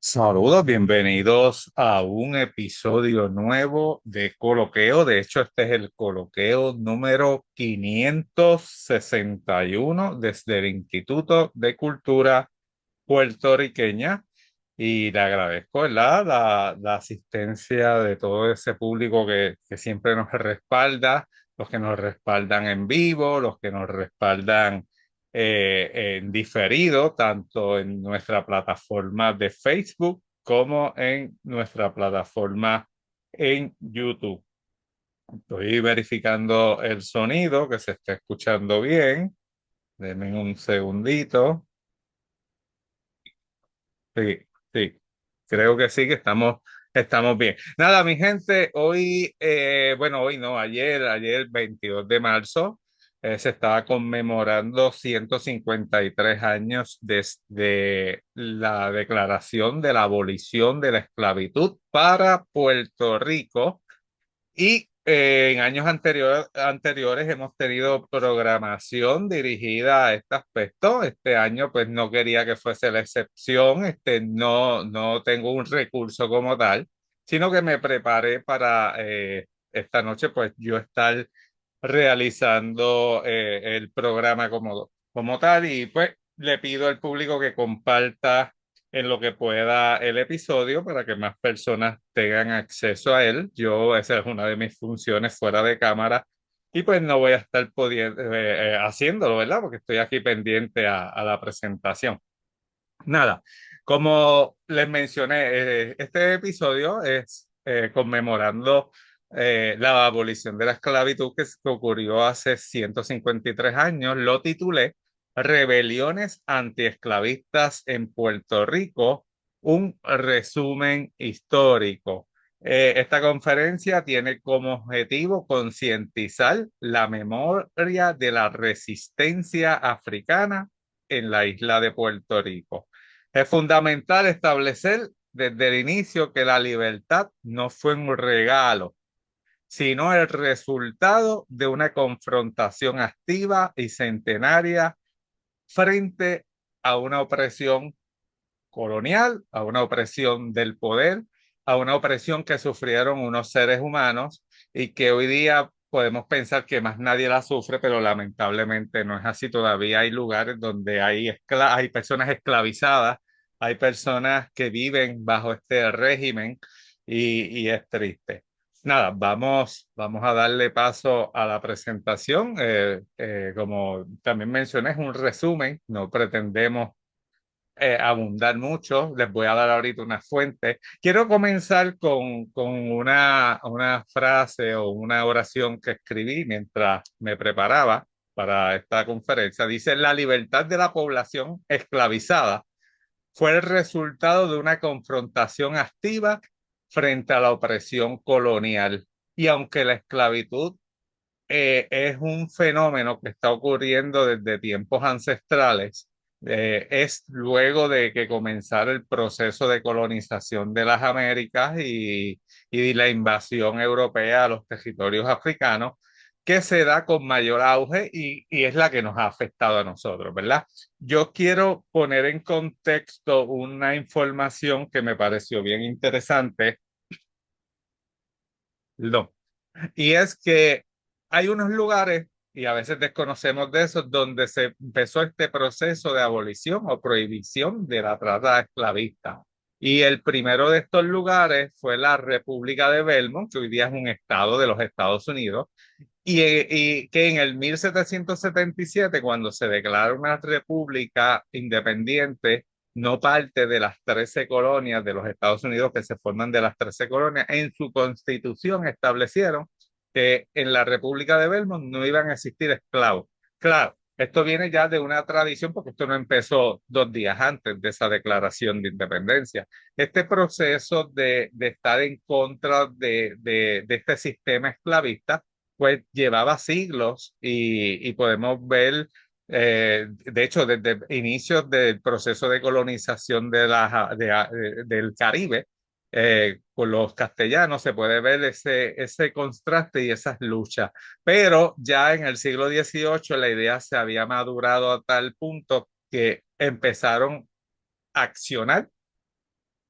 Saludos, bienvenidos a un episodio nuevo de Coloqueo. De hecho, este es el Coloqueo número 561 desde el Instituto de Cultura Puertorriqueña. Y le agradezco, ¿verdad? La asistencia de todo ese público que siempre nos respalda, los que nos respaldan en vivo, los que nos respaldan en diferido, tanto en nuestra plataforma de Facebook como en nuestra plataforma en YouTube. Estoy verificando el sonido, que se esté escuchando bien. Denme un segundito. Sí, sí, creo que sí, que estamos bien. Nada, mi gente, hoy, bueno, hoy no, ayer 22 de marzo, se estaba conmemorando 153 años desde la declaración de la abolición de la esclavitud para Puerto Rico. Y en años anteriores hemos tenido programación dirigida a este aspecto. Este año pues no quería que fuese la excepción. No tengo un recurso como tal, sino que me preparé para esta noche pues yo estar realizando el programa como tal, y pues le pido al público que comparta en lo que pueda el episodio para que más personas tengan acceso a él. Esa es una de mis funciones fuera de cámara, y pues no voy a estar haciéndolo, ¿verdad? Porque estoy aquí pendiente a la presentación. Nada, como les mencioné, este episodio es conmemorando la abolición de la esclavitud que ocurrió hace 153 años. Lo titulé Rebeliones antiesclavistas en Puerto Rico, un resumen histórico. Esta conferencia tiene como objetivo concientizar la memoria de la resistencia africana en la isla de Puerto Rico. Es fundamental establecer desde el inicio que la libertad no fue un regalo, sino el resultado de una confrontación activa y centenaria frente a una opresión colonial, a una opresión del poder, a una opresión que sufrieron unos seres humanos y que hoy día podemos pensar que más nadie la sufre, pero lamentablemente no es así. Todavía hay lugares donde hay personas esclavizadas, hay personas que viven bajo este régimen, y es triste. Nada, vamos a darle paso a la presentación. Como también mencioné, es un resumen, no pretendemos abundar mucho. Les voy a dar ahorita una fuente. Quiero comenzar con una frase o una oración que escribí mientras me preparaba para esta conferencia. Dice: la libertad de la población esclavizada fue el resultado de una confrontación activa frente a la opresión colonial. Y aunque la esclavitud es un fenómeno que está ocurriendo desde tiempos ancestrales. Es luego de que comenzara el proceso de colonización de las Américas y la invasión europea a los territorios africanos, que se da con mayor auge, y es la que nos ha afectado a nosotros, ¿verdad? Yo quiero poner en contexto una información que me pareció bien interesante. No. Y es que hay unos lugares, y a veces desconocemos de esos, donde se empezó este proceso de abolición o prohibición de la trata esclavista. Y el primero de estos lugares fue la República de Belmont, que hoy día es un estado de los Estados Unidos, y que en el 1777, cuando se declara una república independiente, no parte de las 13 colonias de los Estados Unidos que se forman de las 13 colonias, en su constitución establecieron que en la República de Belmont no iban a existir esclavos. Claro, esto viene ya de una tradición, porque esto no empezó 2 días antes de esa declaración de independencia. Este proceso de estar en contra de este sistema esclavista pues llevaba siglos, y podemos ver, de hecho, desde inicios del proceso de colonización del Caribe, con los castellanos, se puede ver ese contraste y esas luchas. Pero ya en el siglo XVIII la idea se había madurado a tal punto que empezaron a accionar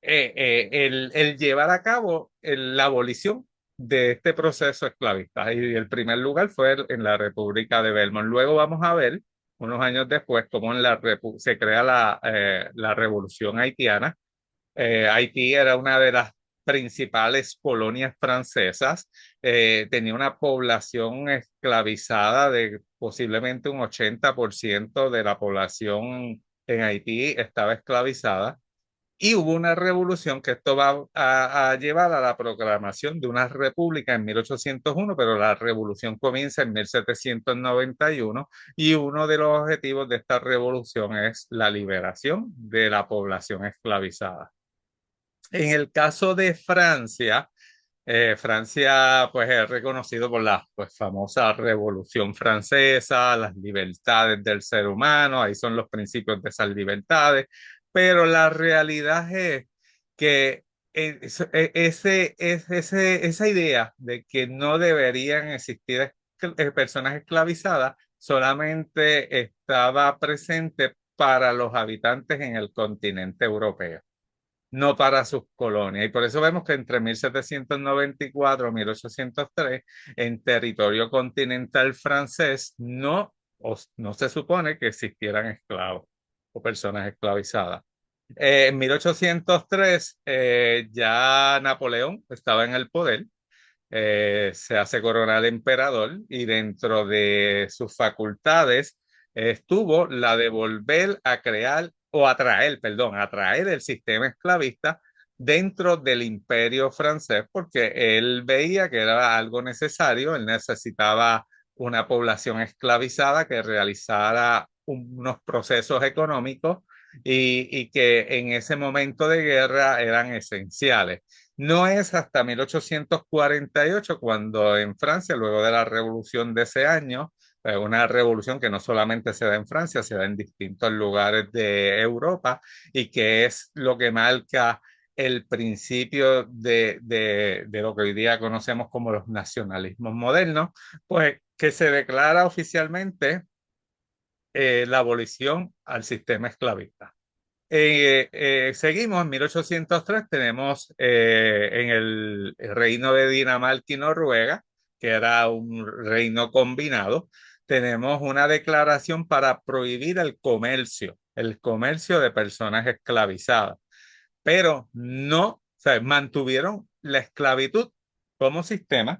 el llevar a cabo la abolición de este proceso esclavista. Y el primer lugar fue en la República de Belmont. Luego vamos a ver, unos años después, cómo se crea la Revolución Haitiana. Haití era una de las principales colonias francesas, tenía una población esclavizada de posiblemente un 80% de la población en Haití estaba esclavizada. Y hubo una revolución que esto va a llevar a la proclamación de una república en 1801, pero la revolución comienza en 1791 y uno de los objetivos de esta revolución es la liberación de la población esclavizada. En el caso de Francia, Francia pues es reconocido por la pues, famosa Revolución Francesa, las libertades del ser humano, ahí son los principios de esas libertades, pero la realidad es que esa idea de que no deberían existir personas esclavizadas solamente estaba presente para los habitantes en el continente europeo, no para sus colonias. Y por eso vemos que entre 1794 y 1803, en territorio continental francés, no se supone que existieran esclavos o personas esclavizadas. En 1803 ya Napoleón estaba en el poder, se hace coronar emperador y dentro de sus facultades estuvo la de volver a crear o atraer, perdón, atraer el sistema esclavista dentro del imperio francés porque él veía que era algo necesario, él necesitaba una población esclavizada que realizara unos procesos económicos y que en ese momento de guerra eran esenciales. No es hasta 1848 cuando en Francia, luego de la revolución de ese año, una revolución que no solamente se da en Francia, se da en distintos lugares de Europa y que es lo que marca el principio de lo que hoy día conocemos como los nacionalismos modernos, pues que se declara oficialmente la abolición al sistema esclavista. Seguimos en 1803, tenemos en el reino de Dinamarca y Noruega, que era un reino combinado, tenemos una declaración para prohibir el comercio de personas esclavizadas, pero no, o sea, mantuvieron la esclavitud como sistema,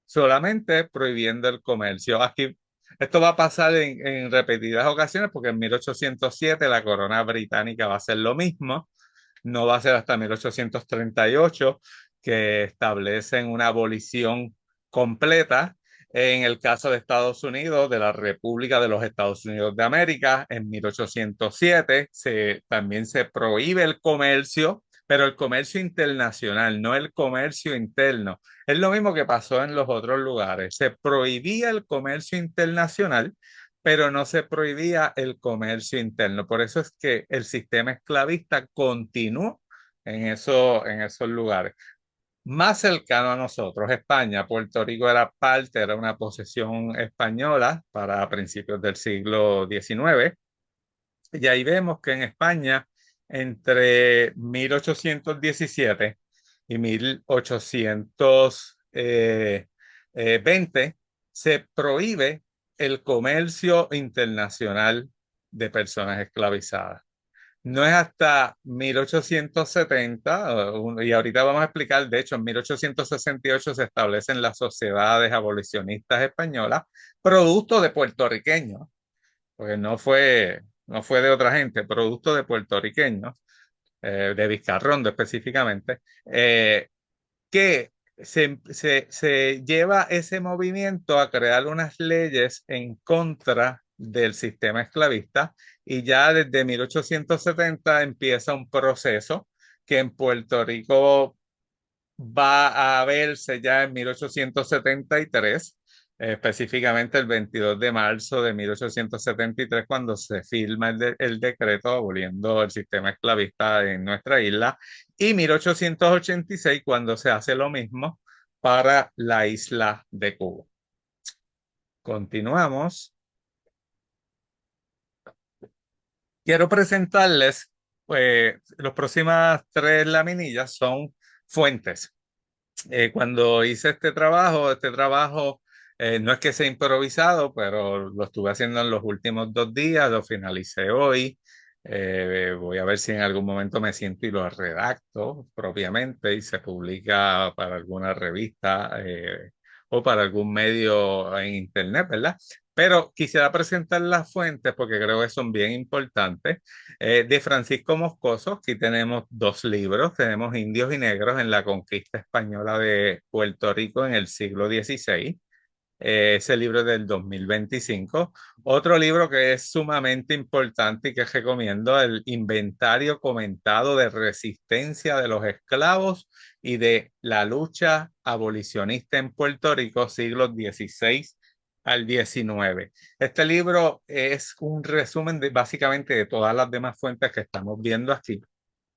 solamente prohibiendo el comercio. Aquí, esto va a pasar en repetidas ocasiones porque en 1807 la corona británica va a hacer lo mismo. No va a ser hasta 1838 que establecen una abolición completa. En el caso de Estados Unidos, de la República de los Estados Unidos de América, en 1807 también se prohíbe el comercio, pero el comercio internacional, no el comercio interno. Es lo mismo que pasó en los otros lugares. Se prohibía el comercio internacional, pero no se prohibía el comercio interno. Por eso es que el sistema esclavista continuó en esos lugares. Más cercano a nosotros, España, Puerto Rico era una posesión española para principios del siglo XIX. Y ahí vemos que en España, entre 1817 y 1820, se prohíbe el comercio internacional de personas esclavizadas. No es hasta 1870, y ahorita vamos a explicar, de hecho, en 1868 se establecen las sociedades abolicionistas españolas, producto de puertorriqueños, porque no fue de otra gente, producto de puertorriqueños, de Vizcarrondo específicamente, que se lleva ese movimiento a crear unas leyes en contra del sistema esclavista y ya desde 1870 empieza un proceso que en Puerto Rico va a verse ya en 1873, específicamente el 22 de marzo de 1873, cuando se firma el decreto aboliendo el sistema esclavista en nuestra isla, y 1886, cuando se hace lo mismo para la isla de Cuba. Continuamos. Quiero presentarles las próximas tres laminillas son fuentes. Cuando hice este trabajo no es que sea improvisado, pero lo estuve haciendo en los últimos 2 días, lo finalicé hoy. Voy a ver si en algún momento me siento y lo redacto propiamente y se publica para alguna revista o para algún medio en internet, ¿verdad? Pero quisiera presentar las fuentes porque creo que son bien importantes. De Francisco Moscoso, aquí tenemos 2 libros. Tenemos Indios y Negros en la conquista española de Puerto Rico en el siglo XVI. Ese libro es del 2025. Otro libro que es sumamente importante y que recomiendo, el Inventario Comentado de Resistencia de los Esclavos y de la Lucha Abolicionista en Puerto Rico, siglos XVI al XIX. Este libro es un resumen básicamente de todas las demás fuentes que estamos viendo aquí.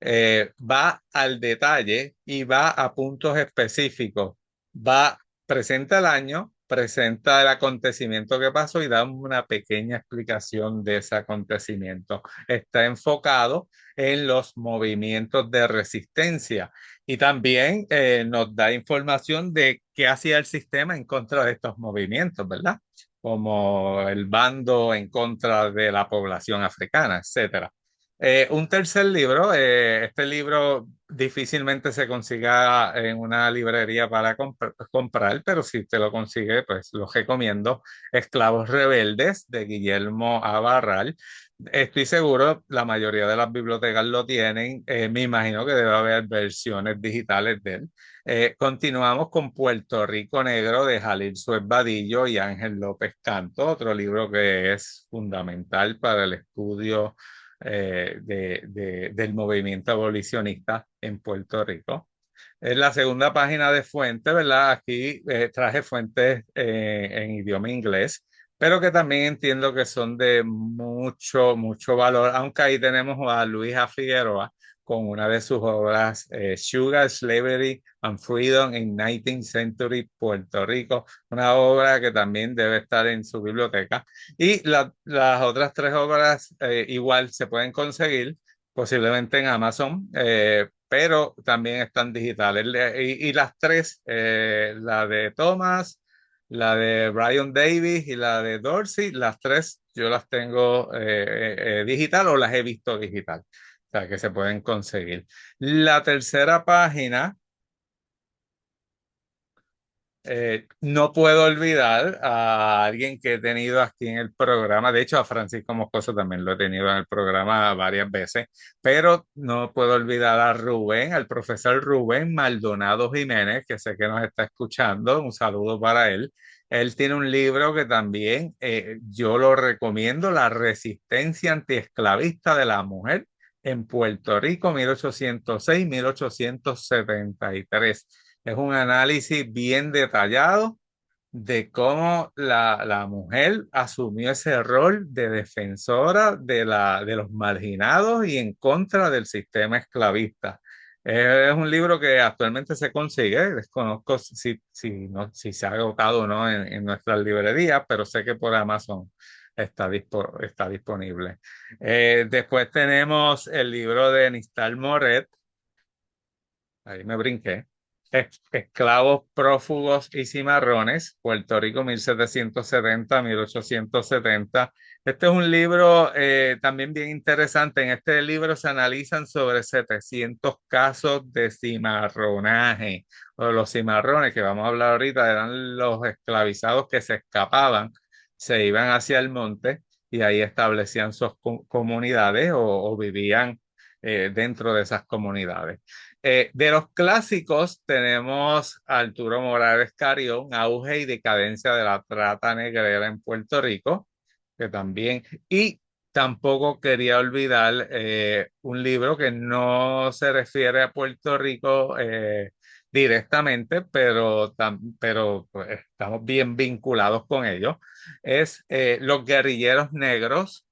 Va al detalle y va a puntos específicos. Va, presenta el año, presenta el acontecimiento que pasó y da una pequeña explicación de ese acontecimiento. Está enfocado en los movimientos de resistencia y también nos da información de qué hacía el sistema en contra de estos movimientos, ¿verdad? Como el bando en contra de la población africana, etcétera. Un tercer libro, este libro difícilmente se consiga en una librería para comprar, pero si te lo consigue, pues lo recomiendo. Esclavos Rebeldes de Guillermo A. Barral. Estoy seguro, la mayoría de las bibliotecas lo tienen. Me imagino que debe haber versiones digitales de él. Continuamos con Puerto Rico Negro de Jalil Suez Vadillo y Ángel López Canto, otro libro que es fundamental para el estudio del movimiento abolicionista en Puerto Rico. Es la segunda página de fuente, ¿verdad? Aquí traje fuentes en idioma inglés, pero que también entiendo que son de mucho, mucho valor, aunque ahí tenemos a Luisa Figueroa con una de sus obras, Sugar, Slavery and Freedom in 19th Century Puerto Rico, una obra que también debe estar en su biblioteca. Y las otras tres obras igual se pueden conseguir posiblemente en Amazon, pero también están digitales. Y las tres, la de Thomas, la de Brian Davis y la de Dorsey, las tres yo las tengo digital o las he visto digital, o sea que se pueden conseguir. La tercera página, no puedo olvidar a alguien que he tenido aquí en el programa. De hecho, a Francisco Moscoso también lo he tenido en el programa varias veces, pero no puedo olvidar a Rubén, al profesor Rubén Maldonado Jiménez, que sé que nos está escuchando. Un saludo para él. Él tiene un libro que también yo lo recomiendo, La resistencia antiesclavista de la mujer en Puerto Rico, 1806-1873. Es un análisis bien detallado de cómo la mujer asumió ese rol de defensora de los marginados y en contra del sistema esclavista. Es un libro que actualmente se consigue, desconozco si se ha agotado o no en nuestras librerías, pero sé que por Amazon está disponible. Después tenemos el libro de Nistal Moret, ahí me brinqué. Esclavos, prófugos y cimarrones, Puerto Rico 1770-1870. Este es un libro también bien interesante. En este libro se analizan sobre 700 casos de cimarronaje. O los cimarrones que vamos a hablar ahorita eran los esclavizados que se escapaban, se iban hacia el monte y ahí establecían sus comunidades o vivían dentro de esas comunidades. De los clásicos tenemos a Arturo Morales Carrión, Auge y decadencia de la trata negrera en Puerto Rico, que también, y tampoco quería olvidar un libro que no se refiere a Puerto Rico directamente, pero pues, estamos bien vinculados con ellos, es Los guerrilleros negros,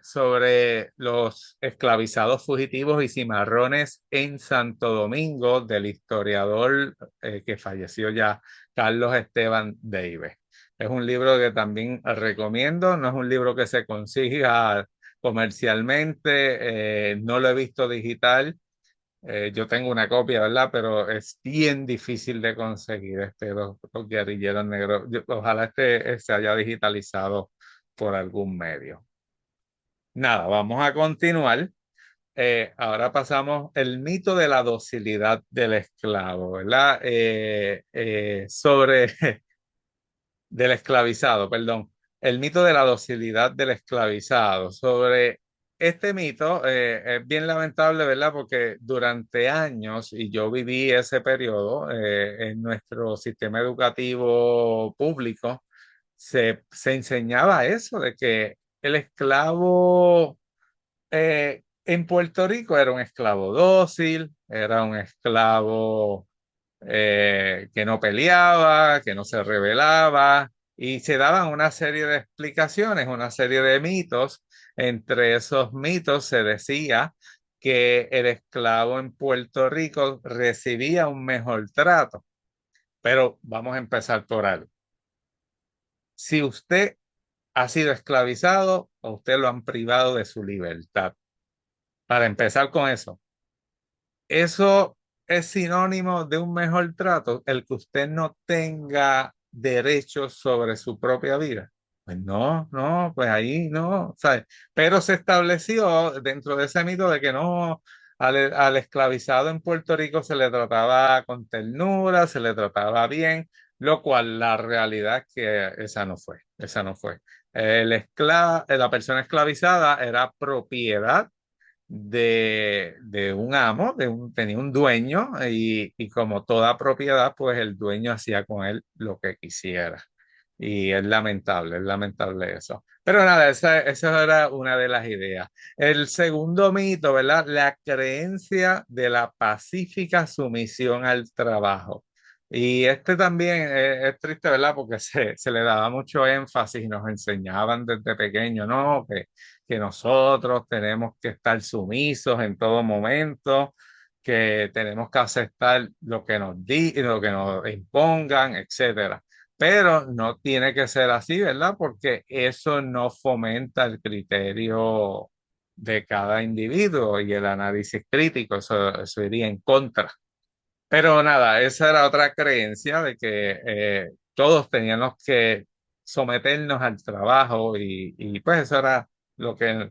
sobre los esclavizados fugitivos y cimarrones en Santo Domingo, del historiador que falleció ya, Carlos Esteban Deive. Es un libro que también recomiendo, no es un libro que se consiga comercialmente, no lo he visto digital. Yo tengo una copia, ¿verdad? Pero es bien difícil de conseguir los guerrilleros negros. Ojalá se haya digitalizado por algún medio. Nada, vamos a continuar. Ahora pasamos el mito de la docilidad del esclavo, ¿verdad? Sobre del esclavizado, perdón. El mito de la docilidad del esclavizado. Sobre este mito, es bien lamentable, ¿verdad? Porque durante años, y yo viví ese periodo, en nuestro sistema educativo público, se enseñaba eso, de que el esclavo en Puerto Rico era un esclavo dócil, era un esclavo que no peleaba, que no se rebelaba, y se daban una serie de explicaciones, una serie de mitos. Entre esos mitos se decía que el esclavo en Puerto Rico recibía un mejor trato. Pero vamos a empezar por algo. Si usted ha sido esclavizado o usted lo han privado de su libertad, para empezar con eso. Eso es sinónimo de un mejor trato, el que usted no tenga derechos sobre su propia vida. Pues no, no, pues ahí no, ¿sabes? Pero se estableció dentro de ese mito de que no, al esclavizado en Puerto Rico se le trataba con ternura, se le trataba bien, lo cual la realidad es que esa no fue. La persona esclavizada era propiedad de un amo, tenía un dueño y como toda propiedad, pues el dueño hacía con él lo que quisiera. Y es lamentable eso. Pero nada, esa era una de las ideas. El segundo mito, ¿verdad? La creencia de la pacífica sumisión al trabajo. Y este también es triste, ¿verdad? Porque se le daba mucho énfasis y nos enseñaban desde pequeño, ¿no? Que nosotros tenemos que estar sumisos en todo momento, que tenemos que aceptar lo que nos impongan, etcétera. Pero no tiene que ser así, ¿verdad? Porque eso no fomenta el criterio de cada individuo y el análisis crítico, eso iría en contra. Pero nada, esa era otra creencia de que todos teníamos que someternos al trabajo y pues eso era lo que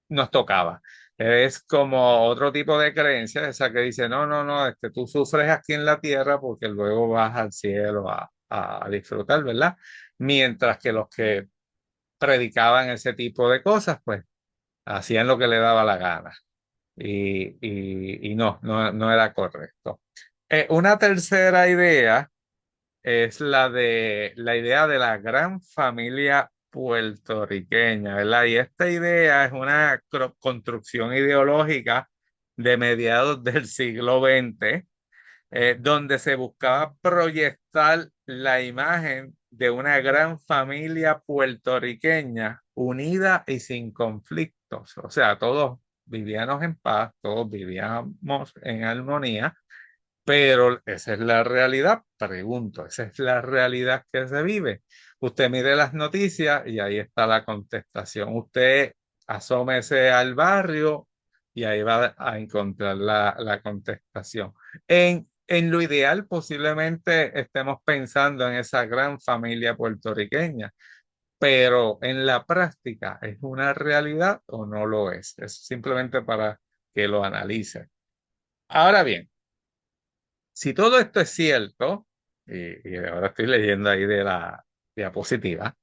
nos tocaba. Es como otro tipo de creencia, esa que dice, no, no, no, tú sufres aquí en la tierra porque luego vas al cielo a disfrutar, ¿verdad? Mientras que los que predicaban ese tipo de cosas, pues hacían lo que le daba la gana. Y no era correcto. Una tercera idea es la idea de la gran familia puertorriqueña, ¿verdad? Y esta idea es una construcción ideológica de mediados del siglo XX, donde se buscaba proyectar la imagen de una gran familia puertorriqueña unida y sin conflictos. O sea, todos vivíamos en paz, todos vivíamos en armonía, pero esa es la realidad, pregunto, esa es la realidad que se vive. Usted mire las noticias y ahí está la contestación. Usted asómese al barrio y ahí va a encontrar la contestación. En lo ideal, posiblemente estemos pensando en esa gran familia puertorriqueña, pero en la práctica, ¿es una realidad o no lo es? Es simplemente para que lo analice. Ahora bien, si todo esto es cierto, y ahora estoy leyendo ahí de la diapositiva,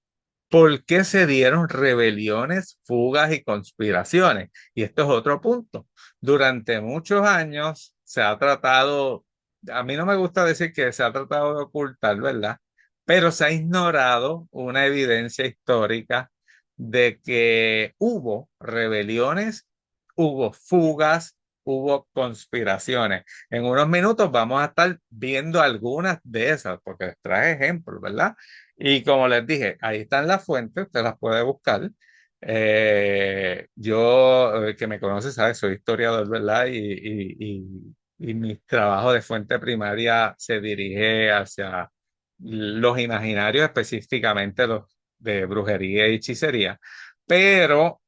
¿por qué se dieron rebeliones, fugas y conspiraciones? Y esto es otro punto. Durante muchos años se ha tratado, a mí no me gusta decir que se ha tratado de ocultar, ¿verdad? Pero se ha ignorado una evidencia histórica de que hubo rebeliones, hubo fugas, hubo conspiraciones. En unos minutos vamos a estar viendo algunas de esas, porque les traje ejemplos, ¿verdad? Y como les dije, ahí están las fuentes, usted las puede buscar. Yo, que me conoce, sabe, soy historiador, ¿verdad? Y mi trabajo de fuente primaria se dirige hacia los imaginarios, específicamente los de brujería y hechicería. Pero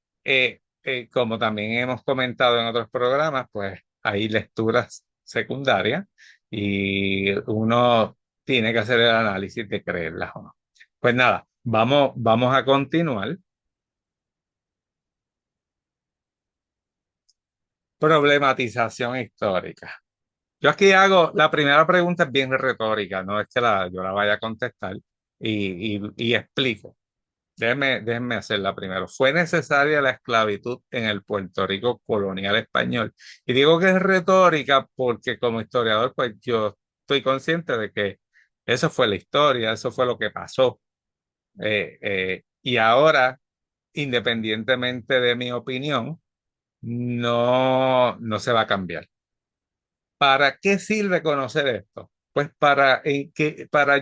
como también hemos comentado en otros programas, pues hay lecturas secundarias y uno tiene que hacer el análisis de creerlas o no. Pues nada, vamos a continuar. Problematización histórica. Yo aquí hago, la primera pregunta es bien retórica, no es que yo la vaya a contestar y explico. Déjenme hacerla primero. ¿Fue necesaria la esclavitud en el Puerto Rico colonial español? Y digo que es retórica porque como historiador, pues yo estoy consciente de que eso fue la historia, eso fue lo que pasó. Y ahora, independientemente de mi opinión, no se va a cambiar. ¿Para qué sirve conocer esto? Pues para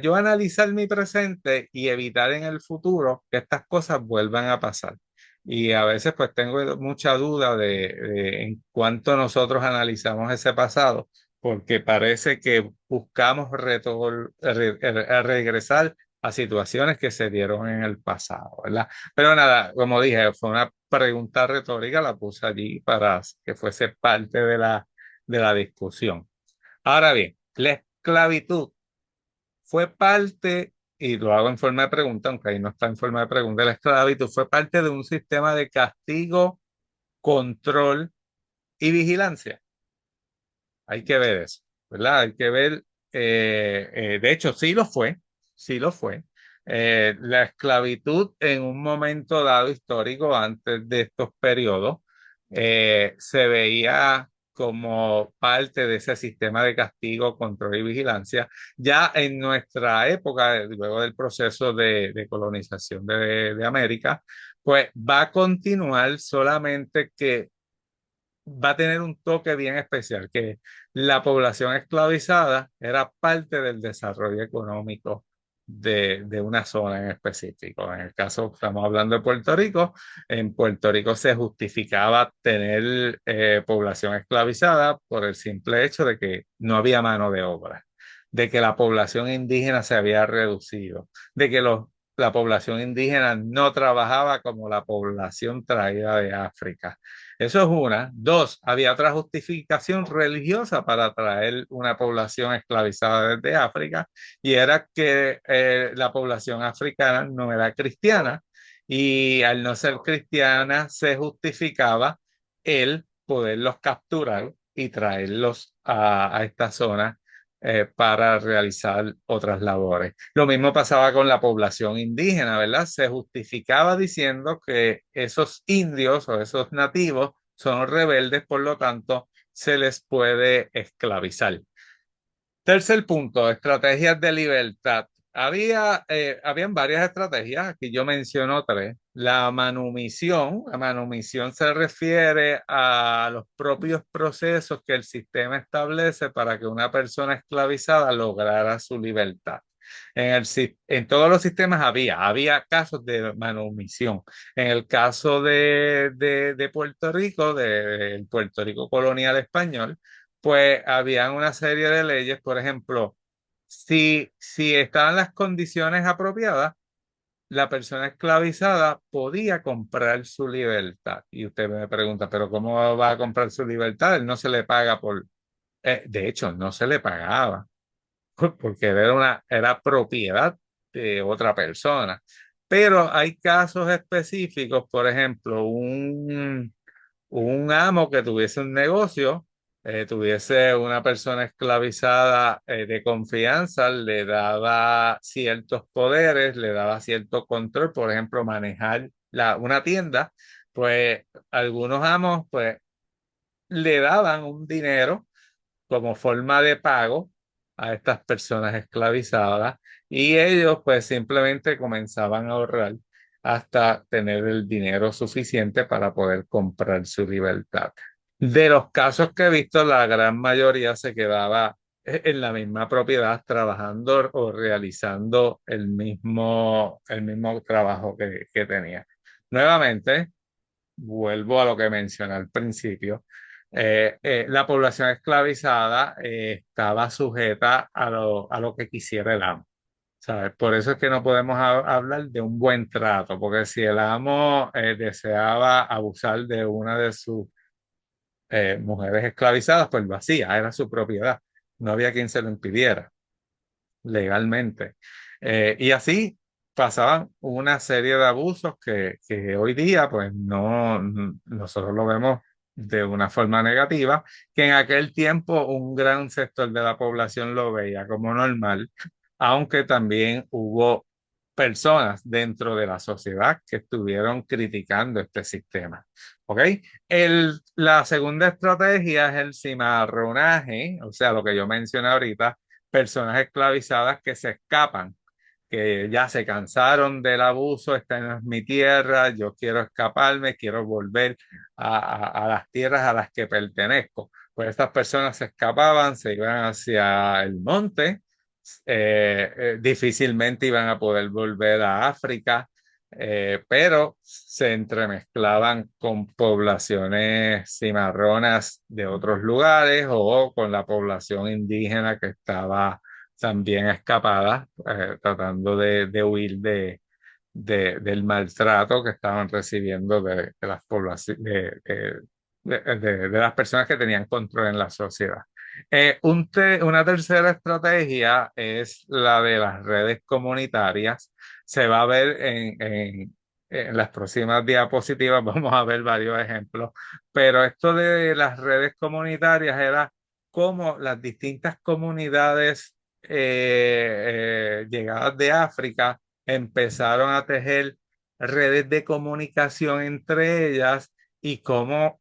yo analizar mi presente y evitar en el futuro que estas cosas vuelvan a pasar. Y a veces pues tengo mucha duda de en cuánto nosotros analizamos ese pasado, porque parece que buscamos regresar a situaciones que se dieron en el pasado, ¿verdad? Pero nada, como dije, fue una pregunta retórica, la puse allí para que fuese parte de la discusión. Ahora bien, la esclavitud fue parte, y lo hago en forma de pregunta, aunque ahí no está en forma de pregunta, la esclavitud fue parte de un sistema de castigo, control y vigilancia. Hay que ver eso, ¿verdad? Hay que ver, de hecho, sí lo fue. La esclavitud en un momento dado histórico, antes de estos periodos, se veía como parte de ese sistema de castigo, control y vigilancia. Ya en nuestra época, luego del proceso de colonización de América, pues va a continuar solamente que va a tener un toque bien especial, que la población esclavizada era parte del desarrollo económico de una zona en específico. En el caso, estamos hablando de Puerto Rico, en Puerto Rico se justificaba tener población esclavizada por el simple hecho de que no había mano de obra, de que la población indígena se había reducido, de que la población indígena no trabajaba como la población traída de África. Eso es una. Dos, había otra justificación religiosa para traer una población esclavizada desde África y era que la población africana no era cristiana y al no ser cristiana se justificaba el poderlos capturar y traerlos a esta zona para realizar otras labores. Lo mismo pasaba con la población indígena, ¿verdad? Se justificaba diciendo que esos indios o esos nativos son rebeldes, por lo tanto, se les puede esclavizar. Tercer punto, estrategias de libertad. Habían varias estrategias, aquí yo menciono tres. La manumisión se refiere a los propios procesos que el sistema establece para que una persona esclavizada lograra su libertad. En todos los sistemas había casos de manumisión. En el caso de Puerto Rico, del Puerto Rico colonial español, pues habían una serie de leyes, por ejemplo, si estaban las condiciones apropiadas, la persona esclavizada podía comprar su libertad. Y usted me pregunta, ¿pero cómo va a comprar su libertad? Él no se le paga por... de hecho, no se le pagaba, porque era propiedad de otra persona. Pero hay casos específicos, por ejemplo, un amo que tuviese un negocio, tuviese una persona esclavizada de confianza, le daba ciertos poderes, le daba cierto control, por ejemplo, manejar una tienda, pues algunos amos pues le daban un dinero como forma de pago a estas personas esclavizadas y ellos pues simplemente comenzaban a ahorrar hasta tener el dinero suficiente para poder comprar su libertad. De los casos que he visto, la gran mayoría se quedaba en la misma propiedad trabajando o realizando el mismo trabajo que tenía. Nuevamente, vuelvo a lo que mencioné al principio. La población esclavizada estaba sujeta a lo que quisiera el amo. ¿sabes? Por eso es que no podemos hablar de un buen trato, porque si el amo deseaba abusar de una de sus mujeres esclavizadas, pues lo hacía, era su propiedad. No había quien se lo impidiera legalmente. Y así pasaban una serie de abusos que hoy día, pues no, nosotros lo vemos de una forma negativa, que en aquel tiempo un gran sector de la población lo veía como normal, aunque también hubo personas dentro de la sociedad que estuvieron criticando este sistema. ¿Ok? La segunda estrategia es el cimarronaje, o sea, lo que yo mencioné ahorita, personas esclavizadas que se escapan, que ya se cansaron del abuso, esta no es mi tierra, yo quiero escaparme, quiero volver a las tierras a las que pertenezco. Pues estas personas se escapaban, se iban hacia el monte, difícilmente iban a poder volver a África, pero se entremezclaban con poblaciones cimarronas de otros lugares o con la población indígena que estaba también escapada, tratando de huir del maltrato que estaban recibiendo de las poblaciones, de las personas que tenían control en la sociedad. Una tercera estrategia es la de las redes comunitarias. Se va a ver en las próximas diapositivas, vamos a ver varios ejemplos, pero esto de las redes comunitarias era cómo las distintas comunidades llegadas de África empezaron a tejer redes de comunicación entre ellas y cómo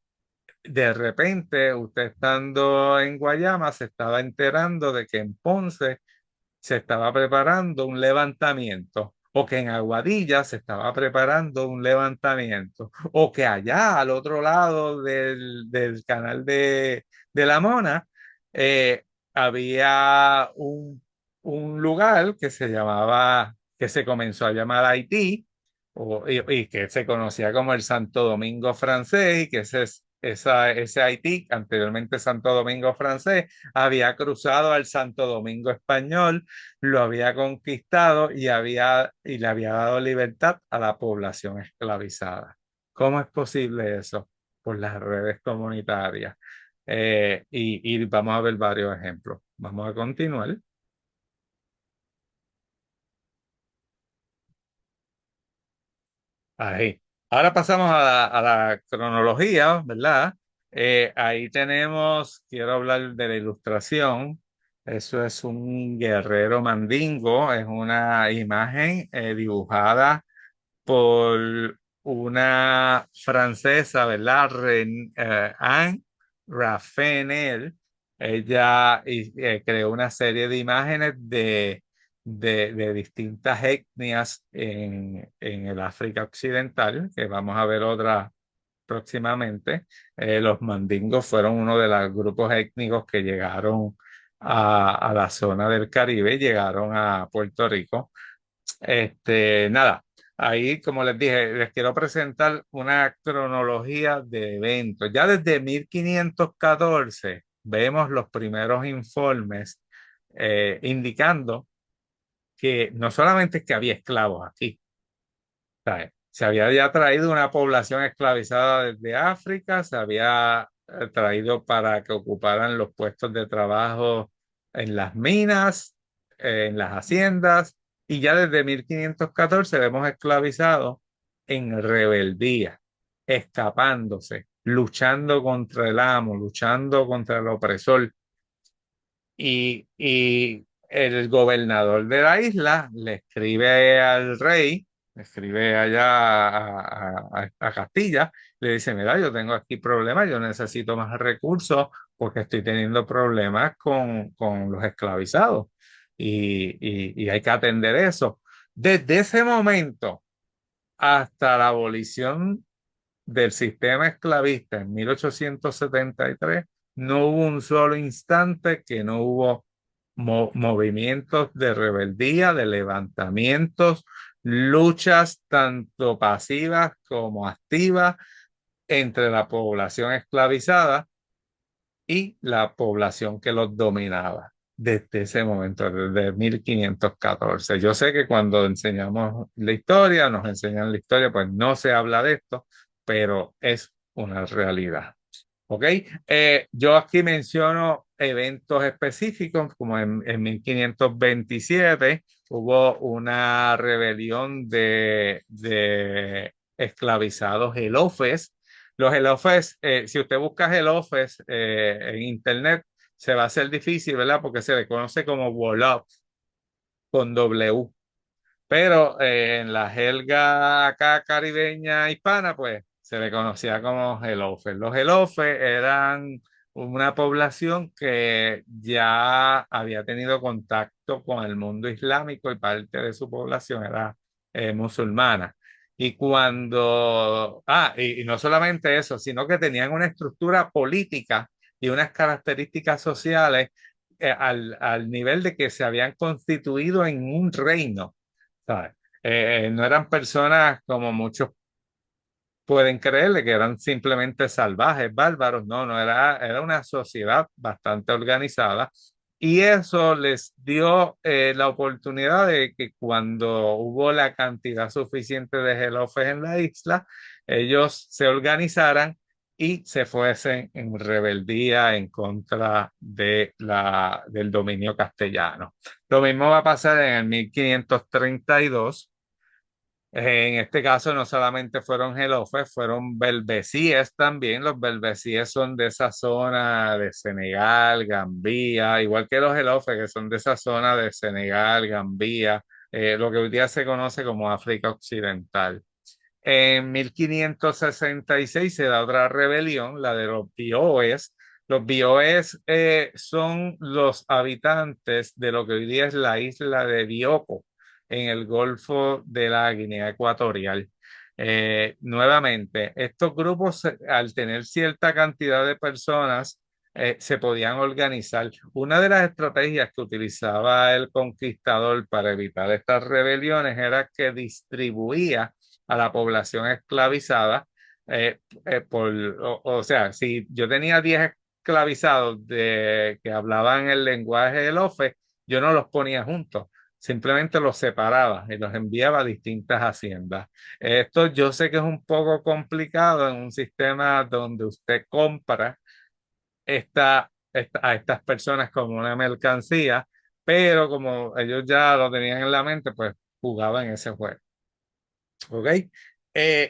de repente usted estando en Guayama se estaba enterando de que en Ponce se estaba preparando un levantamiento, o que en Aguadilla se estaba preparando un levantamiento, o que allá al otro lado del canal de la Mona eh, había un lugar que se llamaba, que se comenzó a llamar Haití, y que se conocía como el Santo Domingo francés, y que ese Haití, anteriormente Santo Domingo francés, había cruzado al Santo Domingo español, lo había conquistado y le había dado libertad a la población esclavizada. ¿Cómo es posible eso? Por las redes comunitarias. Y vamos a ver varios ejemplos. Vamos a continuar. Ahí. Ahora pasamos a la cronología, ¿verdad? Ahí tenemos, quiero hablar de la ilustración. Eso es un guerrero mandingo, es una imagen dibujada por una francesa, ¿verdad? Anne Raphael. Ella creó una serie de imágenes de distintas etnias en el África Occidental, que vamos a ver otra próximamente. Los mandingos fueron uno de los grupos étnicos que llegaron a la zona del Caribe, llegaron a Puerto Rico. Nada, ahí como les dije, les quiero presentar una cronología de eventos. Ya desde 1514 vemos los primeros informes indicando que no solamente es que había esclavos aquí, ¿sabes? Se había ya traído una población esclavizada desde África, se había traído para que ocuparan los puestos de trabajo en las minas, en las haciendas, y ya desde 1514 le hemos esclavizado en rebeldía, escapándose, luchando contra el amo, luchando contra el opresor. Y el gobernador de la isla le escribe al rey, le escribe allá a Castilla, le dice, mira, yo tengo aquí problemas, yo necesito más recursos porque estoy teniendo problemas con los esclavizados y hay que atender eso. Desde ese momento hasta la abolición del sistema esclavista en 1873, no hubo un solo instante que no hubo movimientos de rebeldía, de levantamientos, luchas tanto pasivas como activas entre la población esclavizada y la población que los dominaba. desde ese momento, desde 1514. Yo sé que cuando enseñamos la historia, nos enseñan la historia, pues no se habla de esto, pero es una realidad. ¿Ok? Yo aquí menciono eventos específicos, como en 1527 hubo una rebelión de esclavizados elofes. Los elofes, si usted busca elofes en internet, se va a hacer difícil, ¿verdad? Porque se le conoce como Wolof con W. Pero en la jerga acá caribeña hispana, pues se le conocía como Helofes. Los Helofes eran una población que ya había tenido contacto con el mundo islámico y parte de su población era musulmana. Y no solamente eso, sino que tenían una estructura política y unas características sociales al nivel de que se habían constituido en un reino. ¿Sabes? No eran personas como muchos pueden creerle, que eran simplemente salvajes, bárbaros. No, no, era una sociedad bastante organizada y eso les dio la oportunidad de que cuando hubo la cantidad suficiente de gelofes en la isla, ellos se organizaran y se fuesen en rebeldía en contra del dominio castellano. Lo mismo va a pasar en el 1532. En este caso no solamente fueron gelofes, fueron belbesíes también. Los belbesíes son de esa zona de Senegal, Gambia, igual que los gelofes que son de esa zona de Senegal, Gambia, lo que hoy día se conoce como África Occidental. En 1566 se da otra rebelión, la de los Bioes. Los Bioes son los habitantes de lo que hoy día es la isla de Bioko, en el Golfo de la Guinea Ecuatorial. Nuevamente, estos grupos, al tener cierta cantidad de personas, se podían organizar. Una de las estrategias que utilizaba el conquistador para evitar estas rebeliones era que distribuía a la población esclavizada. O sea, si yo tenía 10 esclavizados que hablaban el lenguaje del OFE, yo no los ponía juntos, simplemente los separaba y los enviaba a distintas haciendas. Esto yo sé que es un poco complicado en un sistema donde usted compra a estas personas como una mercancía, pero como ellos ya lo tenían en la mente, pues jugaban ese juego. ¿Ok?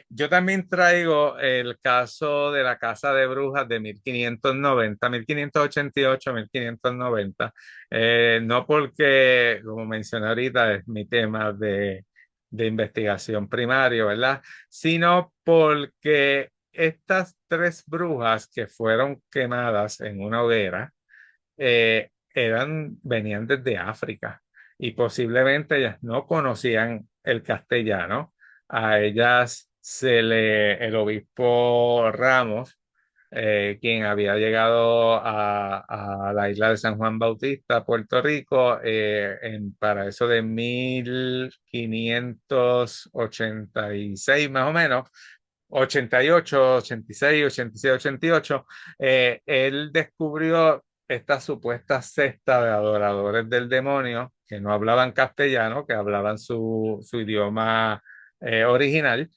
Yo también traigo el caso de la Casa de Brujas de 1590, 1588, 1590. No porque, como mencioné ahorita, es mi tema de investigación primario, ¿verdad? Sino porque estas tres brujas que fueron quemadas en una hoguera, venían desde África y posiblemente ellas no conocían el castellano. A ellas el obispo Ramos, quien había llegado a la isla de San Juan Bautista, Puerto Rico, para eso de 1586 más o menos, 88, 86, 86, 88, él descubrió esta supuesta secta de adoradores del demonio que no hablaban castellano, que hablaban su idioma original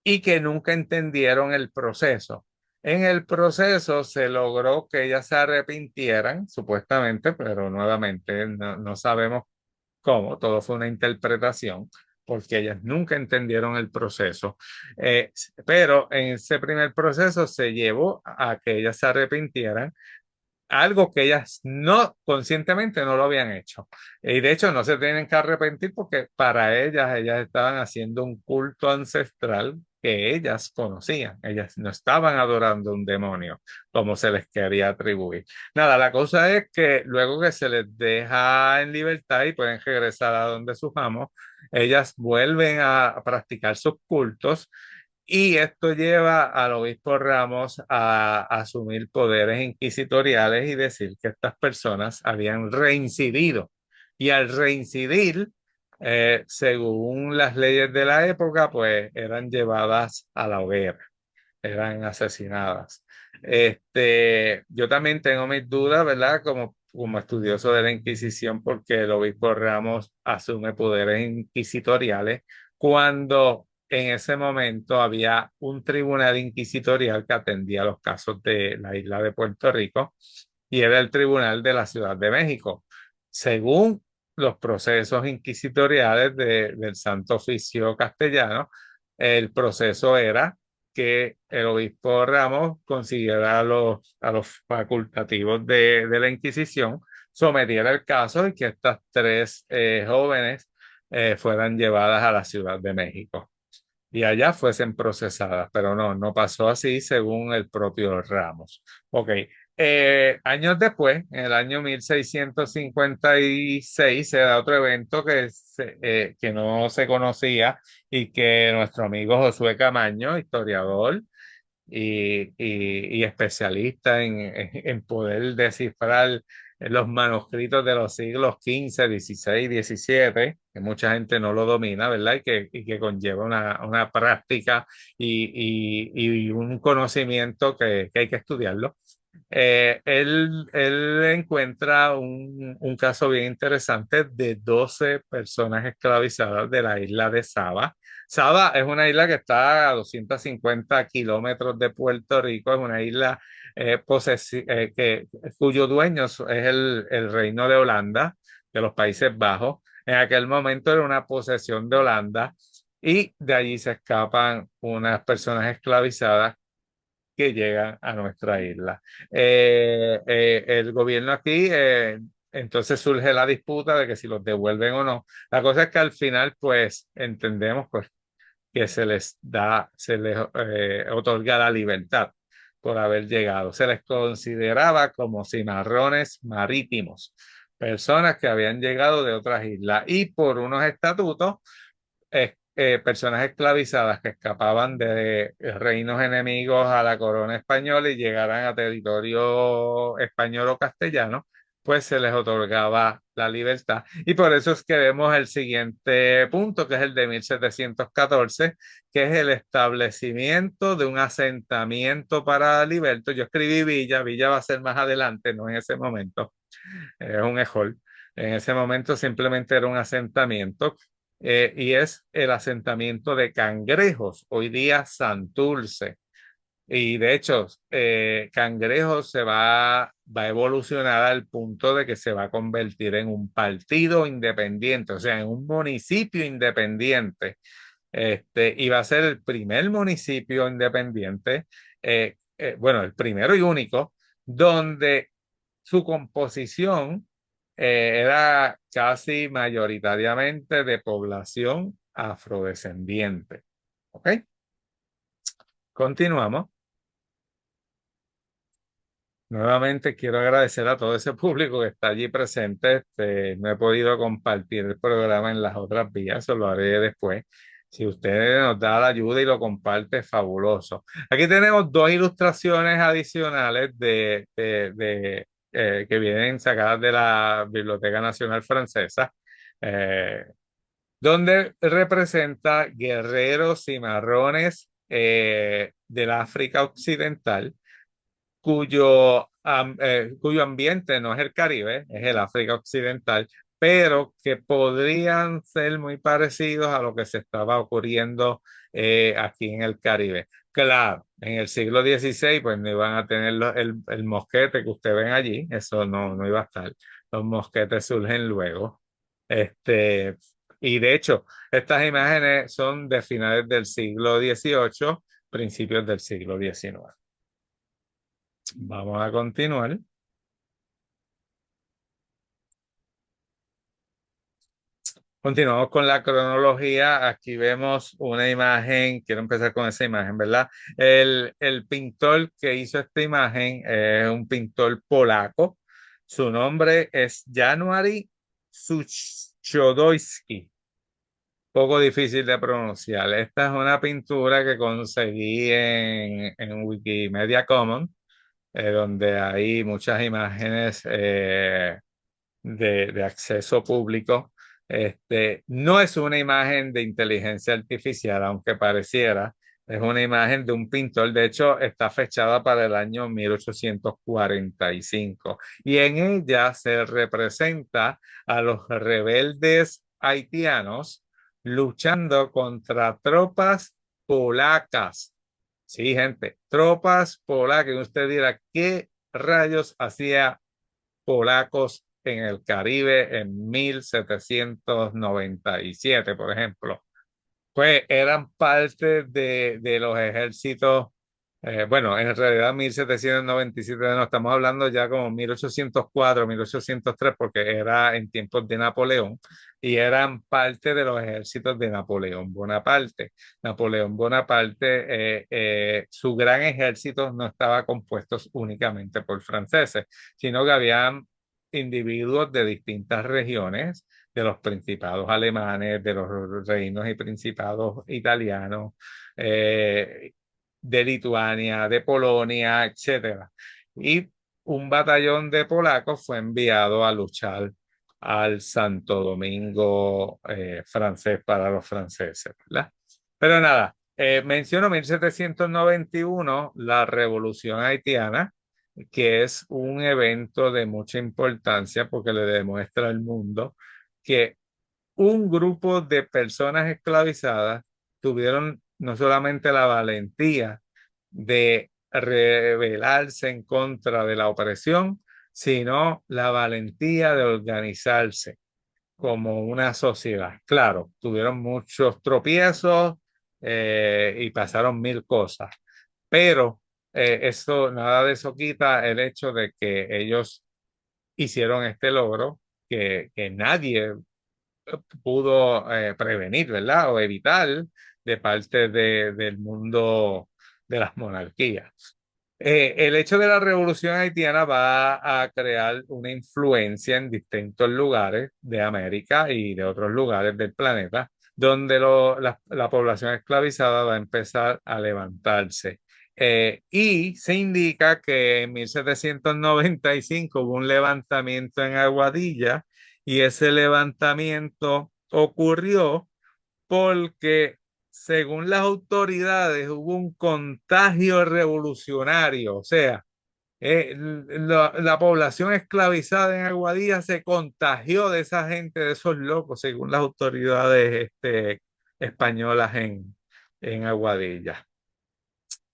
y que nunca entendieron el proceso. En el proceso se logró que ellas se arrepintieran, supuestamente, pero nuevamente no sabemos cómo, todo fue una interpretación, porque ellas nunca entendieron el proceso. Pero en ese primer proceso se llevó a que ellas se arrepintieran, algo que ellas no conscientemente no lo habían hecho. Y de hecho no se tienen que arrepentir porque para ellas estaban haciendo un culto ancestral que ellas conocían. Ellas no estaban adorando un demonio como se les quería atribuir. Nada, la cosa es que luego que se les deja en libertad y pueden regresar a donde sus amos, ellas vuelven a practicar sus cultos y esto lleva al obispo Ramos a asumir poderes inquisitoriales y decir que estas personas habían reincidido. Y al reincidir, según las leyes de la época, pues eran llevadas a la hoguera, eran asesinadas. Yo también tengo mis dudas, ¿verdad? Como como estudioso de la Inquisición porque el obispo Ramos asume poderes inquisitoriales cuando en ese momento había un tribunal inquisitorial que atendía los casos de la isla de Puerto Rico y era el tribunal de la Ciudad de México. Según los procesos inquisitoriales del Santo Oficio castellano, el proceso era que el obispo Ramos consiguiera a los facultativos de la Inquisición, sometiera el caso y que estas tres jóvenes fueran llevadas a la Ciudad de México y allá fuesen procesadas, pero no, no pasó así según el propio Ramos. Ok, años después, en el año 1656, se da otro evento que no se conocía y que nuestro amigo Josué Camaño, historiador, y especialista en poder descifrar los manuscritos de los siglos XV, XVI, XVII, que mucha gente no lo domina, ¿verdad? Y que conlleva una práctica y un conocimiento que hay que estudiarlo. Él encuentra un caso bien interesante de 12 personas esclavizadas de la isla de Saba. Saba es una isla que está a 250 kilómetros de Puerto Rico, es una isla cuyo dueño es el Reino de Holanda, de los Países Bajos. En aquel momento era una posesión de Holanda y de allí se escapan unas personas esclavizadas que llegan a nuestra isla. El gobierno aquí, entonces surge la disputa de que si los devuelven o no. La cosa es que al final, pues, entendemos pues, que se les otorga la libertad por haber llegado. Se les consideraba como cimarrones marítimos, personas que habían llegado de otras islas y por unos estatutos personas esclavizadas que escapaban de reinos enemigos a la corona española y llegaran a territorio español o castellano, pues se les otorgaba la libertad. Y por eso es que vemos el siguiente punto, que es el de 1714, que es el establecimiento de un asentamiento para libertos. Yo escribí Villa, Villa va a ser más adelante, no en ese momento, es un ejol. En ese momento simplemente era un asentamiento y es el asentamiento de Cangrejos, hoy día Santurce. Y de hecho, Cangrejos va a evolucionar al punto de que se va a convertir en un partido independiente, o sea, en un municipio independiente. Y va a ser el primer municipio independiente, bueno, el primero y único, donde su composición era casi mayoritariamente de población afrodescendiente. ¿Ok? Continuamos. Nuevamente quiero agradecer a todo ese público que está allí presente. No he podido compartir el programa en las otras vías, eso lo haré después. Si usted nos da la ayuda y lo comparte, es fabuloso. Aquí tenemos dos ilustraciones adicionales que vienen sacadas de la Biblioteca Nacional Francesa, eh, donde representa guerreros cimarrones del África Occidental cuyo ambiente no es el Caribe, es el África Occidental, pero que podrían ser muy parecidos a lo que se estaba ocurriendo aquí en el Caribe. Claro, en el siglo XVI, pues no iban a tener el mosquete que ustedes ven allí, eso no iba a estar. Los mosquetes surgen luego. Este, y de hecho, estas imágenes son de finales del siglo XVIII, principios del siglo XIX. Vamos a continuar. Continuamos con la cronología. Aquí vemos una imagen. Quiero empezar con esa imagen, ¿verdad? El pintor que hizo esta imagen es un pintor polaco. Su nombre es January Suchodolski. Poco difícil de pronunciar. Esta es una pintura que conseguí en Wikimedia Commons, donde hay muchas imágenes de acceso público. No es una imagen de inteligencia artificial, aunque pareciera. Es una imagen de un pintor, de hecho está fechada para el año 1845 y en ella se representa a los rebeldes haitianos luchando contra tropas polacas. Sí, gente, tropas polacas. Y usted dirá, ¿qué rayos hacía polacos en el Caribe en 1797, por ejemplo? Pues eran parte de los ejércitos, bueno, en realidad 1797 no, estamos hablando ya como 1804, 1803, porque era en tiempos de Napoleón, y eran parte de los ejércitos de Napoleón Bonaparte. Napoleón Bonaparte, su gran ejército no estaba compuesto únicamente por franceses, sino que habían individuos de distintas regiones de los principados alemanes, de los reinos y principados italianos, eh, de Lituania, de Polonia, etcétera. Y un batallón de polacos fue enviado a luchar al Santo Domingo francés para los franceses, ¿verdad? Pero nada, menciono 1791, la Revolución Haitiana, que es un evento de mucha importancia porque le demuestra al mundo que un grupo de personas esclavizadas tuvieron no solamente la valentía de rebelarse en contra de la opresión, sino la valentía de organizarse como una sociedad. Claro, tuvieron muchos tropiezos y pasaron mil cosas, pero eso, nada de eso quita el hecho de que ellos hicieron este logro que nadie pudo prevenir, ¿verdad? O evitar de parte del mundo de las monarquías. El hecho de la revolución haitiana va a crear una influencia en distintos lugares de América y de otros lugares del planeta, donde la población esclavizada va a empezar a levantarse. Y se indica que en 1795 hubo un levantamiento en Aguadilla y ese levantamiento ocurrió porque, según las autoridades, hubo un contagio revolucionario. O sea, la población esclavizada en Aguadilla se contagió de esa gente, de esos locos, según las autoridades españolas en Aguadilla.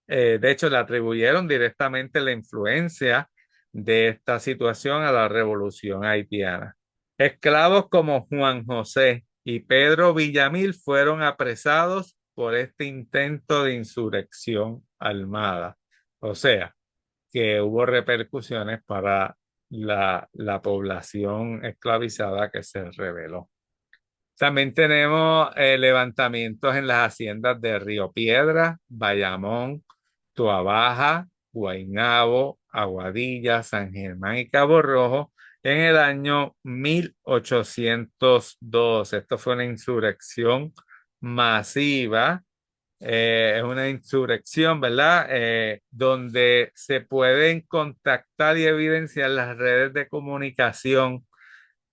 De hecho, le atribuyeron directamente la influencia de esta situación a la revolución haitiana. Esclavos como Juan José y Pedro Villamil fueron apresados por este intento de insurrección armada. O sea, que hubo repercusiones para la población esclavizada que se rebeló. También tenemos levantamientos en las haciendas de Río Piedra, Bayamón, Tuabaja, Guaynabo, Aguadilla, San Germán y Cabo Rojo en el año 1802. Esto fue una insurrección masiva, es una insurrección, ¿verdad? Donde se pueden contactar y evidenciar las redes de comunicación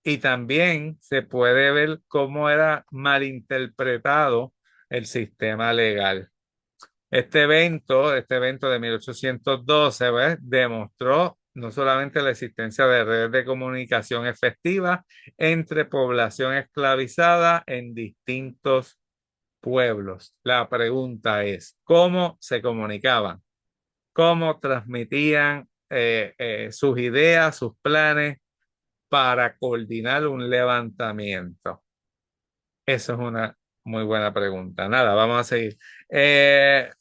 y también se puede ver cómo era malinterpretado el sistema legal. Este evento de 1812, ¿ves? Demostró no solamente la existencia de redes de comunicación efectivas entre población esclavizada en distintos pueblos. La pregunta es, ¿cómo se comunicaban? ¿Cómo transmitían sus ideas, sus planes para coordinar un levantamiento? Eso es una muy buena pregunta. Nada, vamos a seguir.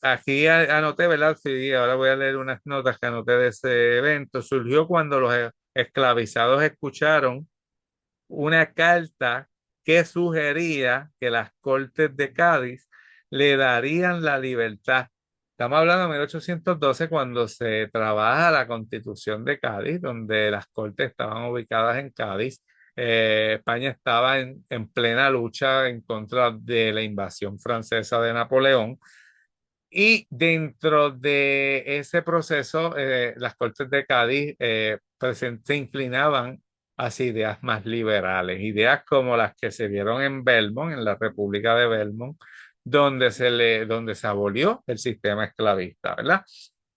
Aquí anoté, ¿verdad? Sí, ahora voy a leer unas notas que anoté de ese evento. Surgió cuando los esclavizados escucharon una carta que sugería que las Cortes de Cádiz le darían la libertad. Estamos hablando de 1812 cuando se trabaja la Constitución de Cádiz, donde las Cortes estaban ubicadas en Cádiz. España estaba en plena lucha en contra de la invasión francesa de Napoleón. Y dentro de ese proceso, las Cortes de Cádiz se inclinaban hacia ideas más liberales, ideas como las que se vieron en Belmont, en la República de Belmont, donde se abolió el sistema esclavista, ¿verdad?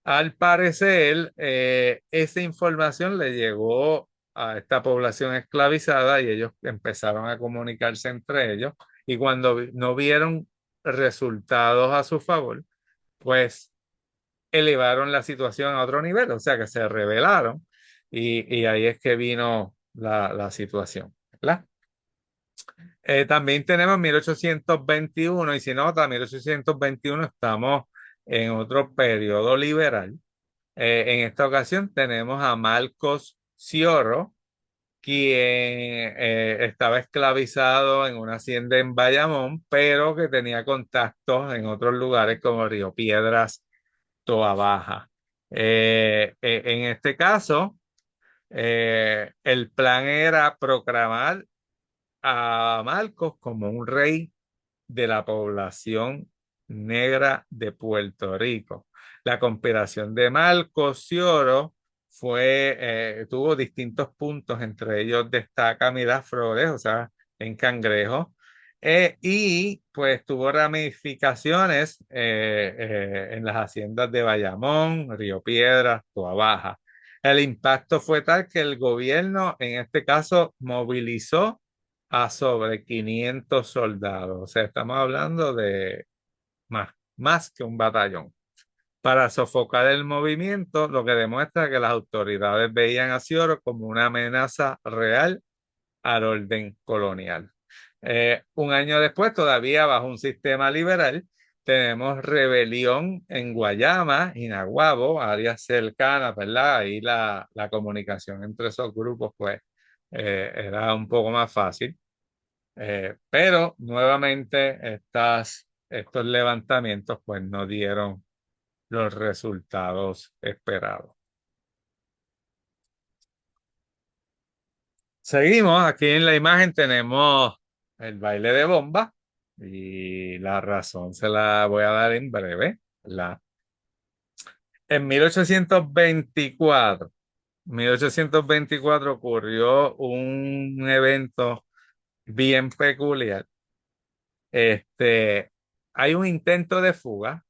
Al parecer, esa información le llegó a esta población esclavizada y ellos empezaron a comunicarse entre ellos y cuando no vieron resultados a su favor, pues elevaron la situación a otro nivel, o sea que se rebelaron y ahí es que vino la situación, ¿verdad? También tenemos 1821 y si no, hasta 1821 estamos en otro periodo liberal. En esta ocasión tenemos a Marcos Cioro, quien estaba esclavizado en una hacienda en Bayamón, pero que tenía contactos en otros lugares como Río Piedras, Toa Baja. En este caso, el plan era proclamar a Marcos como un rey de la población negra de Puerto Rico. La conspiración de Marcos Cioro tuvo distintos puntos, entre ellos destaca Miraflores, o sea, en Cangrejo, y pues tuvo ramificaciones en las haciendas de Bayamón, Río Piedras, Toa Baja. El impacto fue tal que el gobierno, en este caso, movilizó a sobre 500 soldados. O sea, estamos hablando de más que un batallón. Para sofocar el movimiento, lo que demuestra que las autoridades veían a Cioro como una amenaza real al orden colonial. Un año después, todavía bajo un sistema liberal, tenemos rebelión en Guayama y Naguabo, áreas cercanas, ¿verdad? Ahí la comunicación entre esos grupos, pues, era un poco más fácil. Pero nuevamente estos levantamientos pues no dieron los resultados esperados. Seguimos, aquí en la imagen tenemos el baile de bomba y la razón se la voy a dar en breve. En 1824 ocurrió un evento bien peculiar. Hay un intento de fuga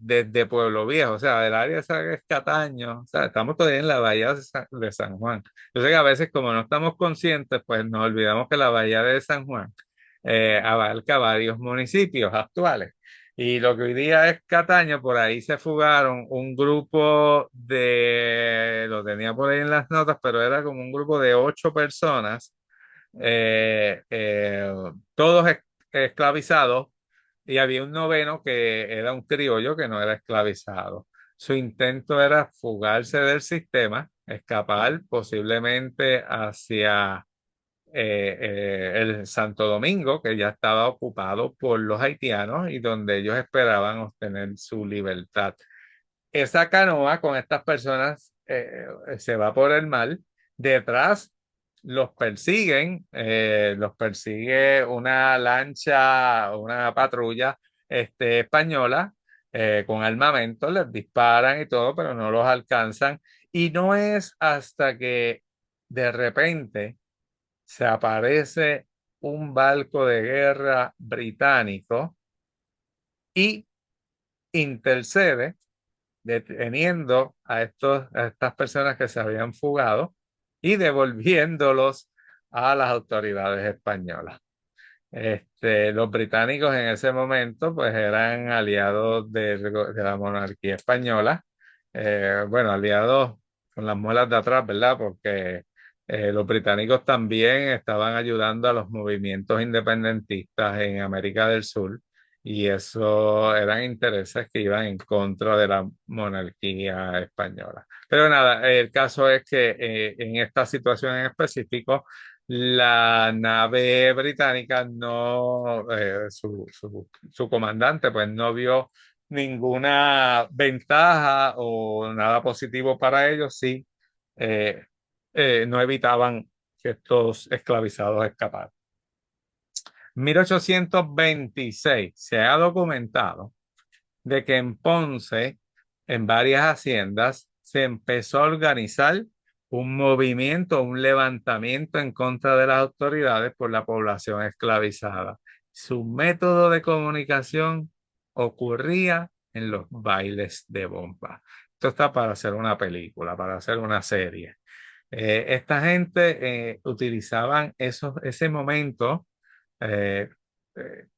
desde Pueblo Viejo, o sea, del área esa que es Cataño, o sea, estamos todavía en la bahía de San Juan. Yo sé que a veces como no estamos conscientes, pues nos olvidamos que la bahía de San Juan abarca varios municipios actuales. Y lo que hoy día es Cataño, por ahí se fugaron un grupo lo tenía por ahí en las notas, pero era como un grupo de 8 personas, todos esclavizados y había un noveno que era un criollo que no era esclavizado. Su intento era fugarse del sistema, escapar posiblemente hacia el Santo Domingo, que ya estaba ocupado por los haitianos y donde ellos esperaban obtener su libertad. Esa canoa con estas personas se va por el mar. Detrás los persigue una lancha, una patrulla española con armamento, les disparan y todo, pero no los alcanzan. Y no es hasta que de repente se aparece un barco de guerra británico y intercede deteniendo a estas personas que se habían fugado y devolviéndolos a las autoridades españolas. Los británicos en ese momento pues eran aliados de la monarquía española, bueno, aliados con las muelas de atrás, ¿verdad? Porque los británicos también estaban ayudando a los movimientos independentistas en América del Sur y eso eran intereses que iban en contra de la monarquía española. Pero nada, el caso es que en esta situación en específico, la nave británica no, su comandante, pues no vio ninguna ventaja o nada positivo para ellos si eh, no evitaban que estos esclavizados escaparan. 1826 se ha documentado de que en Ponce, en varias haciendas, se empezó a organizar un movimiento, un levantamiento en contra de las autoridades por la población esclavizada. Su método de comunicación ocurría en los bailes de bomba. Esto está para hacer una película, para hacer una serie. Esta gente utilizaban ese momento de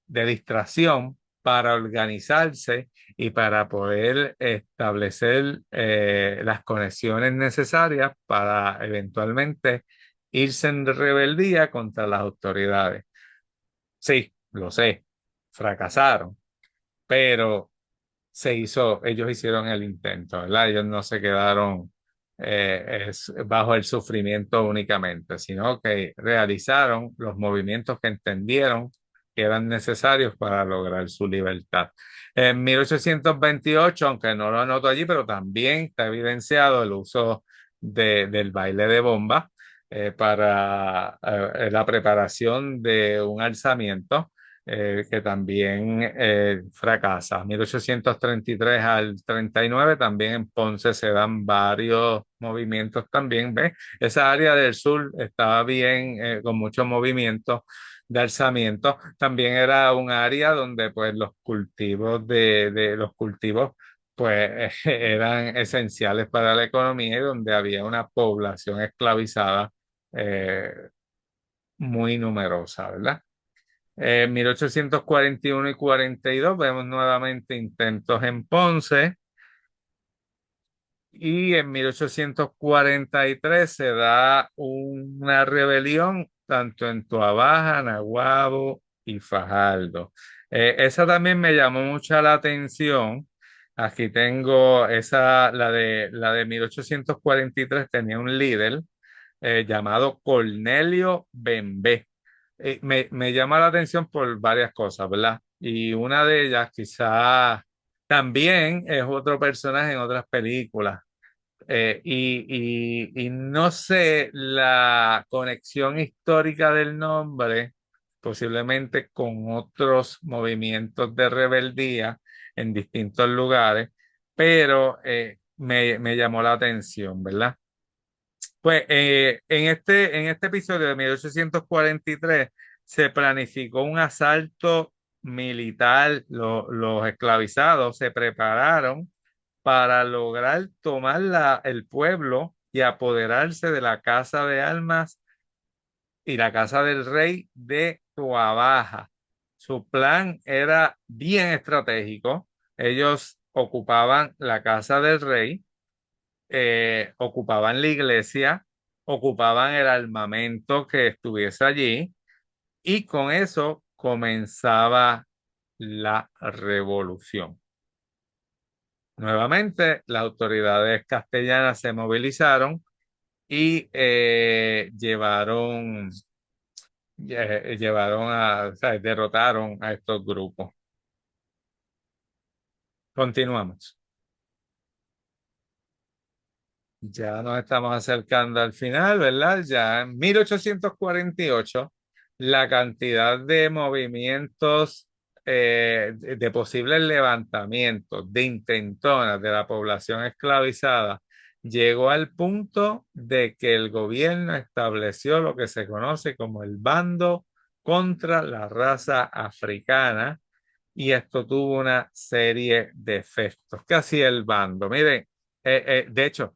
distracción para organizarse y para poder establecer las conexiones necesarias para eventualmente irse en rebeldía contra las autoridades. Sí, lo sé, fracasaron, pero ellos hicieron el intento, ¿verdad? Ellos no se quedaron bajo el sufrimiento únicamente, sino que realizaron los movimientos que entendieron que eran necesarios para lograr su libertad. En 1828, aunque no lo anoto allí, pero también está evidenciado el uso del baile de bomba para la preparación de un alzamiento que también fracasa. 1833 al 39 también en Ponce se dan varios movimientos también, ¿ves? Esa área del sur estaba bien, con muchos movimientos de alzamiento. También era un área donde pues los cultivos de los cultivos pues eran esenciales para la economía y donde había una población esclavizada muy numerosa, ¿verdad? En 1841 y 42 vemos nuevamente intentos en Ponce y en 1843 se da una rebelión tanto en Toabaja, Naguabo y Fajardo. Esa también me llamó mucho la atención. Aquí tengo la de 1843 tenía un líder llamado Cornelio Bembé. Me llama la atención por varias cosas, ¿verdad? Y una de ellas quizás también es otro personaje en otras películas. Y no sé la conexión histórica del nombre, posiblemente con otros movimientos de rebeldía en distintos lugares, pero me llamó la atención, ¿verdad? Pues en este episodio de 1843 se planificó un asalto militar. Los esclavizados se prepararon para lograr tomar el pueblo y apoderarse de la casa de armas y la casa del rey de Tuabaja. Su plan era bien estratégico. Ellos ocupaban la casa del rey, ocupaban la iglesia, ocupaban el armamento que estuviese allí y con eso comenzaba la revolución. Nuevamente, las autoridades castellanas se movilizaron y o sea, derrotaron a estos grupos. Continuamos. Ya nos estamos acercando al final, ¿verdad? Ya en 1848, la cantidad de movimientos, de posibles levantamientos, de intentonas de la población esclavizada, llegó al punto de que el gobierno estableció lo que se conoce como el bando contra la raza africana, y esto tuvo una serie de efectos. ¿Qué hacía el bando? Miren, de hecho,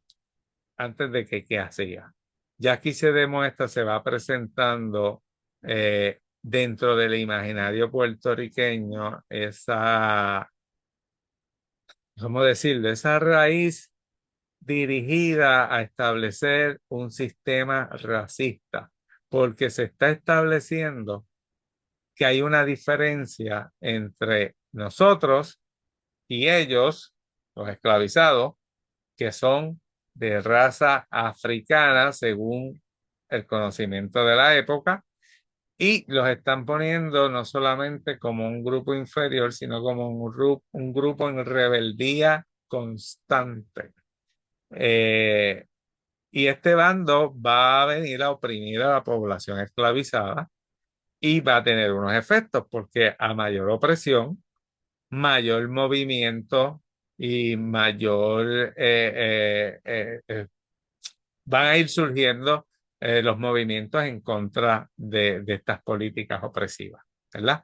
antes de que qué hacía. Ya aquí se demuestra, se va presentando dentro del imaginario puertorriqueño esa, ¿cómo decirlo? Esa raíz dirigida a establecer un sistema racista, porque se está estableciendo que hay una diferencia entre nosotros y ellos, los esclavizados, que son de raza africana según el conocimiento de la época, y los están poniendo no solamente como un grupo inferior, sino como un grupo en rebeldía constante. Eh, y este bando va a venir a oprimir a la población esclavizada y va a tener unos efectos, porque a mayor opresión, mayor movimiento y mayor van a ir surgiendo los movimientos en contra de estas políticas opresivas, ¿verdad?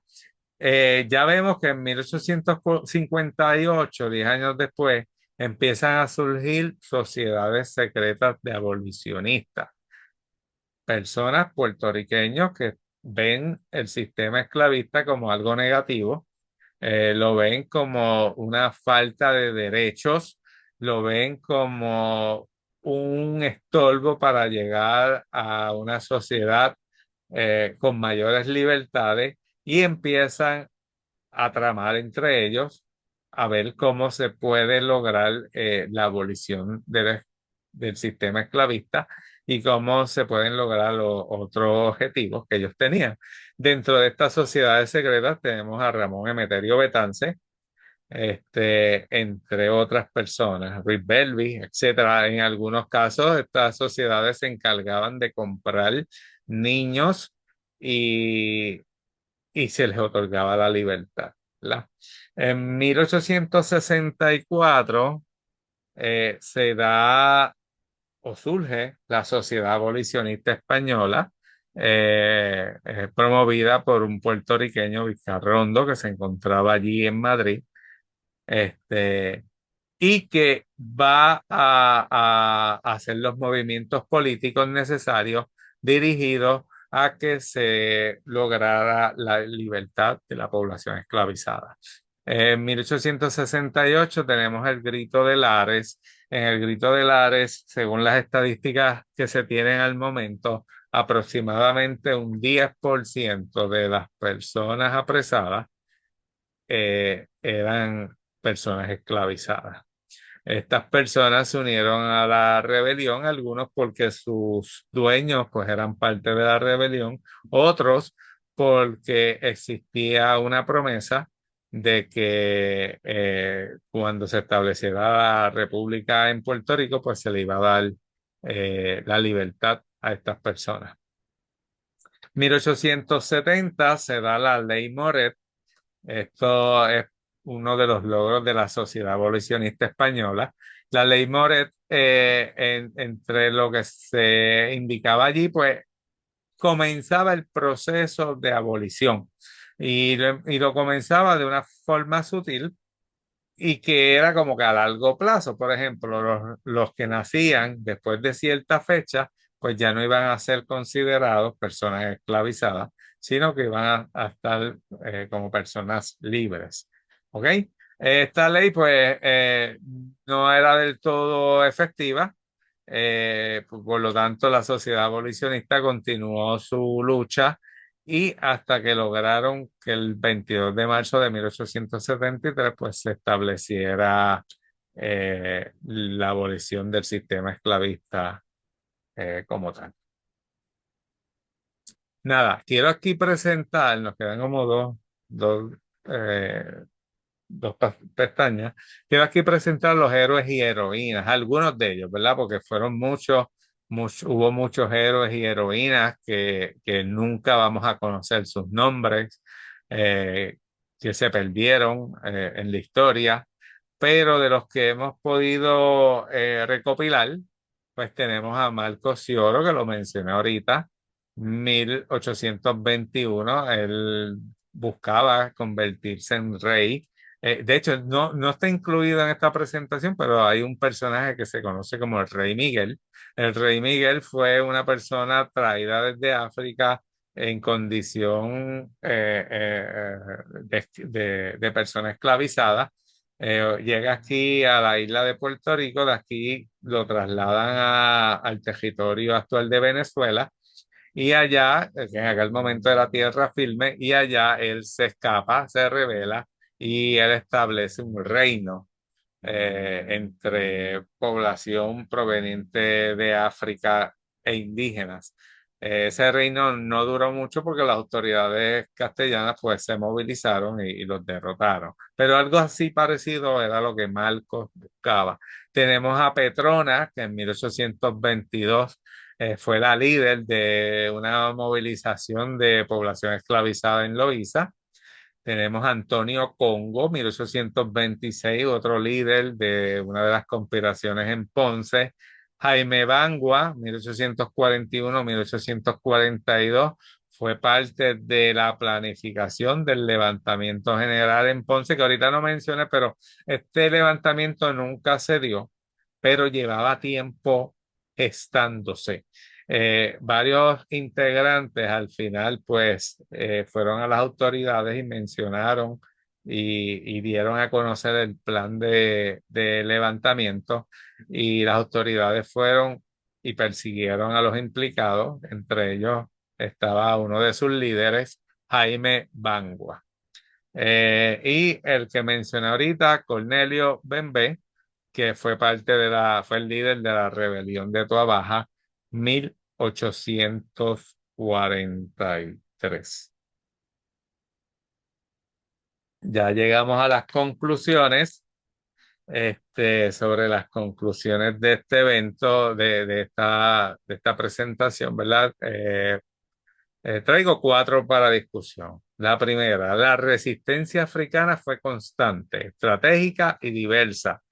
Ya vemos que en 1858, 10 años después, empiezan a surgir sociedades secretas de abolicionistas, personas puertorriqueños que ven el sistema esclavista como algo negativo, lo ven como una falta de derechos, lo ven como un estorbo para llegar a una sociedad con mayores libertades y empiezan a tramar entre ellos a ver cómo se puede lograr la abolición del sistema esclavista y cómo se pueden lograr los otros objetivos que ellos tenían. Dentro de estas sociedades secretas tenemos a Ramón Emeterio Betance, entre otras personas, Rick Belby, etcétera. En algunos casos, estas sociedades se encargaban de comprar niños y y se les otorgaba la libertad, ¿verdad? En 1864 se da o surge la Sociedad Abolicionista Española, promovida por un puertorriqueño, Vizcarrondo, que se encontraba allí en Madrid, este, y que va a hacer los movimientos políticos necesarios dirigidos a que se lograra la libertad de la población esclavizada. En 1868 tenemos el Grito de Lares. En el Grito de Lares, según las estadísticas que se tienen al momento, aproximadamente un 10% de las personas apresadas eran personas esclavizadas. Estas personas se unieron a la rebelión, algunos porque sus dueños pues eran parte de la rebelión, otros porque existía una promesa de que cuando se estableciera la república en Puerto Rico pues se le iba a dar la libertad a estas personas. 1870 se da la ley Moret. Esto es uno de los logros de la Sociedad Abolicionista Española. La ley Moret, entre lo que se indicaba allí, pues comenzaba el proceso de abolición y lo comenzaba de una forma sutil y que era como que a largo plazo. Por ejemplo, los que nacían después de cierta fecha, pues ya no iban a ser considerados personas esclavizadas, sino que iban a estar como personas libres. ¿Ok? Esta ley, pues, no era del todo efectiva. Por lo tanto, la sociedad abolicionista continuó su lucha y hasta que lograron que el 22 de marzo de 1873 pues se estableciera la abolición del sistema esclavista como tal. Nada, quiero aquí presentar, nos quedan como eh, dos pestañas. Quiero aquí presentar los héroes y heroínas, algunos de ellos, ¿verdad? Porque fueron hubo muchos héroes y heroínas que nunca vamos a conocer sus nombres, eh, que se perdieron en la historia, pero de los que hemos podido recopilar, pues tenemos a Marco Cioro, que lo mencioné ahorita, 1821, él buscaba convertirse en rey. De hecho, no está incluido en esta presentación, pero hay un personaje que se conoce como el Rey Miguel. El Rey Miguel fue una persona traída desde África en condición de persona esclavizada. Llega aquí a la isla de Puerto Rico, de aquí lo trasladan al territorio actual de Venezuela y allá, en aquel momento era tierra firme, y allá él se escapa, se revela y él establece un reino entre población proveniente de África e indígenas. Ese reino no duró mucho porque las autoridades castellanas pues se movilizaron y los derrotaron. Pero algo así parecido era lo que Marcos buscaba. Tenemos a Petrona, que en 1822 fue la líder de una movilización de población esclavizada en Loíza. Tenemos a Antonio Congo, 1826, otro líder de una de las conspiraciones en Ponce, Jaime Bangua, 1841-1842, fue parte de la planificación del levantamiento general en Ponce, que ahorita no mencioné, pero este levantamiento nunca se dio, pero llevaba tiempo gestándose. Varios integrantes al final, pues, fueron a las autoridades y mencionaron y dieron a conocer el plan de levantamiento y las autoridades fueron y persiguieron a los implicados. Entre ellos estaba uno de sus líderes, Jaime Bangua. Y el que mencioné ahorita, Cornelio Bembe, que fue parte fue el líder de la rebelión de Toa Baja, 1843. Ya llegamos a las conclusiones, sobre las conclusiones de este evento, de esta presentación, ¿verdad? Traigo cuatro para discusión. La primera, la resistencia africana fue constante, estratégica y diversa.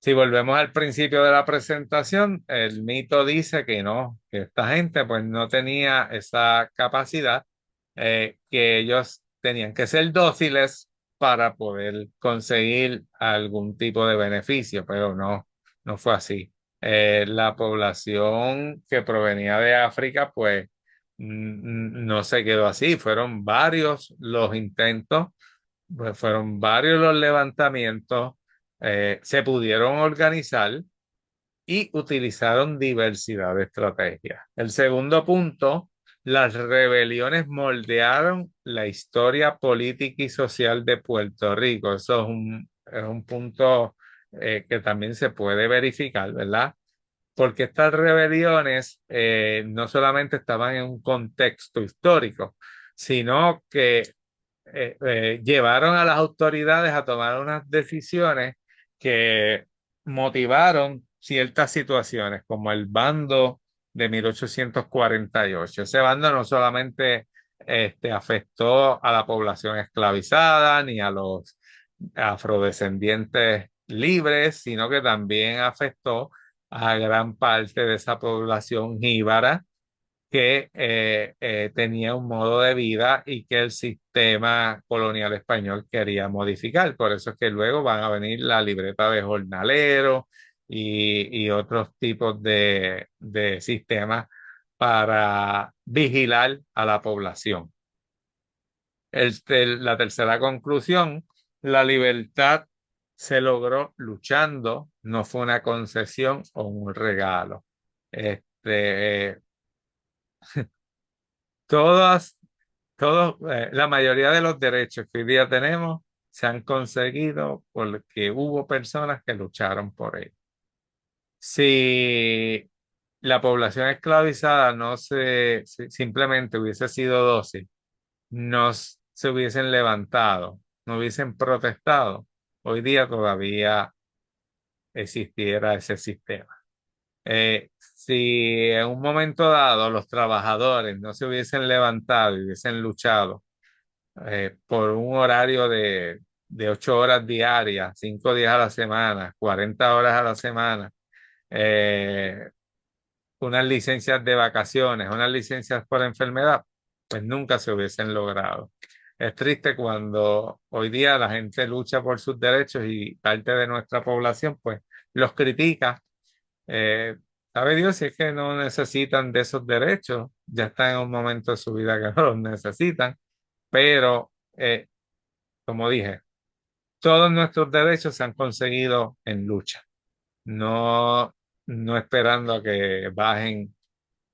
Si volvemos al principio de la presentación, el mito dice que no, que esta gente pues no tenía esa capacidad, que ellos tenían que ser dóciles para poder conseguir algún tipo de beneficio, pero no, no fue así. La población que provenía de África pues no se quedó así, fueron varios los intentos, pues fueron varios los levantamientos, se pudieron organizar y utilizaron diversidad de estrategias. El segundo punto, las rebeliones moldearon la historia política y social de Puerto Rico. Eso es un punto que también se puede verificar, ¿verdad? Porque estas rebeliones no solamente estaban en un contexto histórico, sino que llevaron a las autoridades a tomar unas decisiones que motivaron ciertas situaciones, como el bando de 1848. Ese bando no solamente afectó a la población esclavizada ni a los afrodescendientes libres, sino que también afectó a gran parte de esa población jíbara que tenía un modo de vida y que el sistema colonial español quería modificar. Por eso es que luego van a venir la libreta de jornalero y otros tipos de sistemas para vigilar a la población. La tercera conclusión, la libertad se logró luchando, no fue una concesión o un regalo. Todas la mayoría de los derechos que hoy día tenemos se han conseguido porque hubo personas que lucharon por ellos. Si la población esclavizada no simplemente hubiese sido dócil, se hubiesen levantado, no hubiesen protestado, hoy día todavía existiera ese sistema. Si en un momento dado los trabajadores no se hubiesen levantado y hubiesen luchado por un horario de 8 horas diarias, 5 días a la semana, 40 horas a la semana, eh, unas licencias de vacaciones, unas licencias por enfermedad, pues nunca se hubiesen logrado. Es triste cuando hoy día la gente lucha por sus derechos y parte de nuestra población pues los critica. Eh, Sabe Dios si es que no necesitan de esos derechos, ya están en un momento de su vida que no los necesitan, pero como dije, todos nuestros derechos se han conseguido en lucha, no, no esperando a que bajen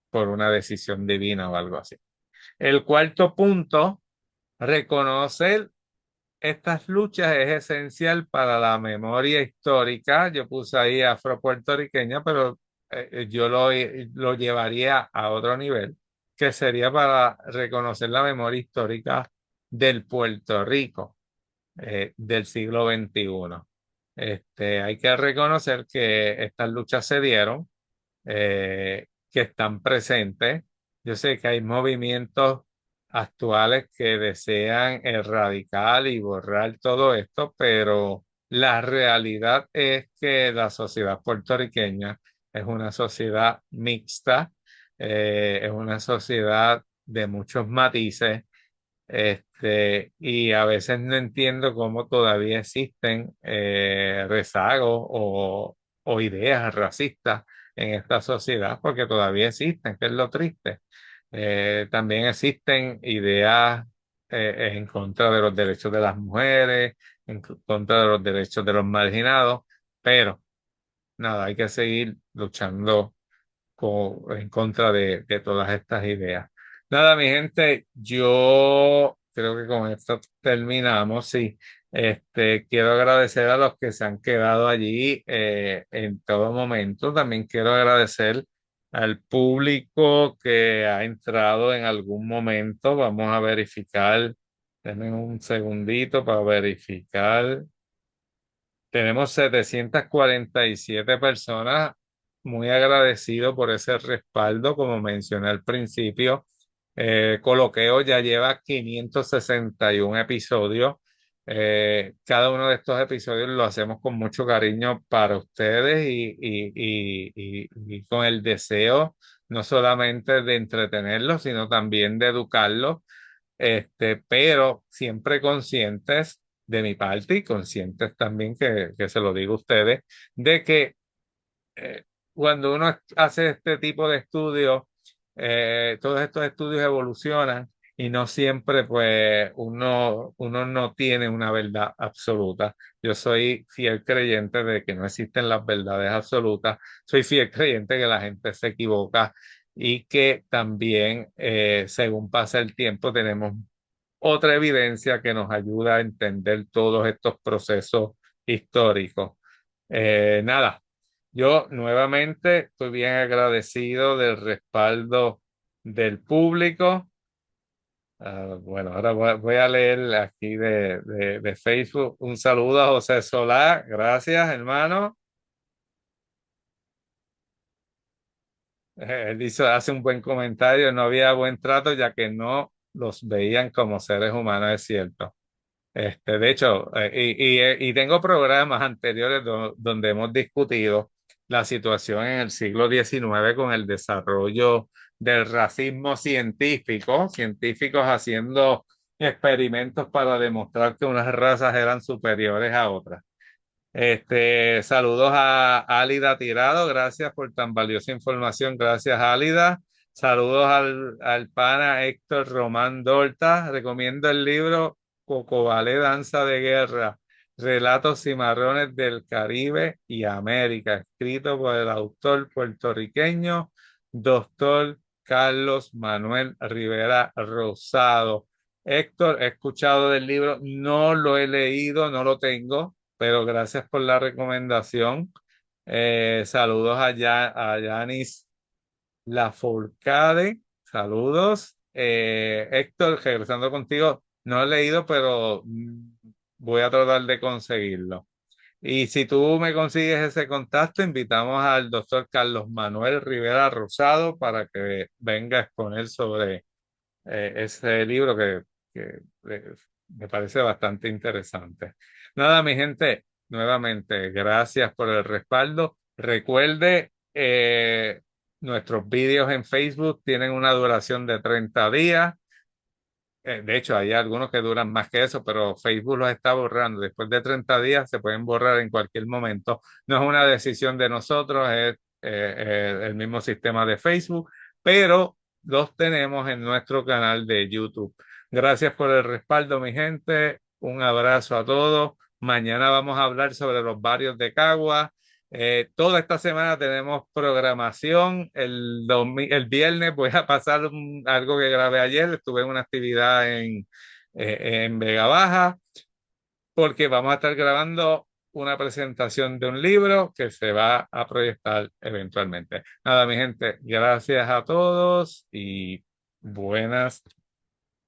por una decisión divina o algo así. El cuarto punto, reconocer estas luchas es esencial para la memoria histórica. Yo puse ahí afropuertorriqueña, pero yo lo llevaría a otro nivel, que sería para reconocer la memoria histórica del Puerto Rico del siglo XXI. Hay que reconocer que estas luchas se dieron, que están presentes. Yo sé que hay movimientos actuales que desean erradicar y borrar todo esto, pero la realidad es que la sociedad puertorriqueña es una sociedad mixta, es una sociedad de muchos matices, y a veces no entiendo cómo todavía existen rezagos o ideas racistas en esta sociedad, porque todavía existen, que es lo triste. También existen ideas en contra de los derechos de las mujeres, en contra de los derechos de los marginados, pero nada, hay que seguir luchando en contra de todas estas ideas. Nada, mi gente, yo creo que con esto terminamos. Sí, quiero agradecer a los que se han quedado allí en todo momento. También quiero agradecer al público que ha entrado en algún momento. Vamos a verificar. Denme un segundito para verificar. Tenemos 747 personas, muy agradecido por ese respaldo, como mencioné al principio. Coloqueo ya lleva 561 episodios. Cada uno de estos episodios lo hacemos con mucho cariño para ustedes y con el deseo no solamente de entretenerlos, sino también de educarlos, pero siempre conscientes de mi parte y conscientes también que se lo digo a ustedes, de que eh, cuando uno hace este tipo de estudios, todos estos estudios evolucionan y no siempre pues uno no tiene una verdad absoluta. Yo soy fiel creyente de que no existen las verdades absolutas, soy fiel creyente que la gente se equivoca y que también según pasa el tiempo tenemos otra evidencia que nos ayuda a entender todos estos procesos históricos. Nada, yo nuevamente estoy bien agradecido del respaldo del público. Bueno, ahora voy a leer aquí de Facebook. Un saludo a José Solá. Gracias, hermano. Él dice, hace un buen comentario. No había buen trato ya que no los veían como seres humanos, es cierto. De hecho, y tengo programas anteriores donde hemos discutido la situación en el siglo XIX con el desarrollo del racismo científico, científicos haciendo experimentos para demostrar que unas razas eran superiores a otras. Saludos a Álida Tirado, gracias por tan valiosa información, gracias Álida. Saludos al pana Héctor Román Dorta, recomiendo el libro Cocobale Danza de Guerra, Relatos Cimarrones del Caribe y América, escrito por el autor puertorriqueño, doctor Carlos Manuel Rivera Rosado. Héctor, he escuchado del libro, no lo he leído, no lo tengo, pero gracias por la recomendación. Saludos a Yanis Lafourcade. Saludos. Héctor, regresando contigo, no he leído, pero voy a tratar de conseguirlo. Y si tú me consigues ese contacto, invitamos al doctor Carlos Manuel Rivera Rosado para que venga a exponer sobre ese libro que, me parece bastante interesante. Nada, mi gente, nuevamente, gracias por el respaldo. Recuerde, nuestros vídeos en Facebook tienen una duración de 30 días. De hecho, hay algunos que duran más que eso, pero Facebook los está borrando. Después de 30 días se pueden borrar en cualquier momento. No es una decisión de nosotros, es el mismo sistema de Facebook, pero los tenemos en nuestro canal de YouTube. Gracias por el respaldo, mi gente. Un abrazo a todos. Mañana vamos a hablar sobre los barrios de Cagua. Toda esta semana tenemos programación. El viernes voy a pasar algo que grabé ayer. Estuve en una actividad en Vega Baja porque vamos a estar grabando una presentación de un libro que se va a proyectar eventualmente. Nada, mi gente, gracias a todos y buenas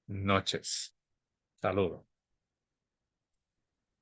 noches. Saludos.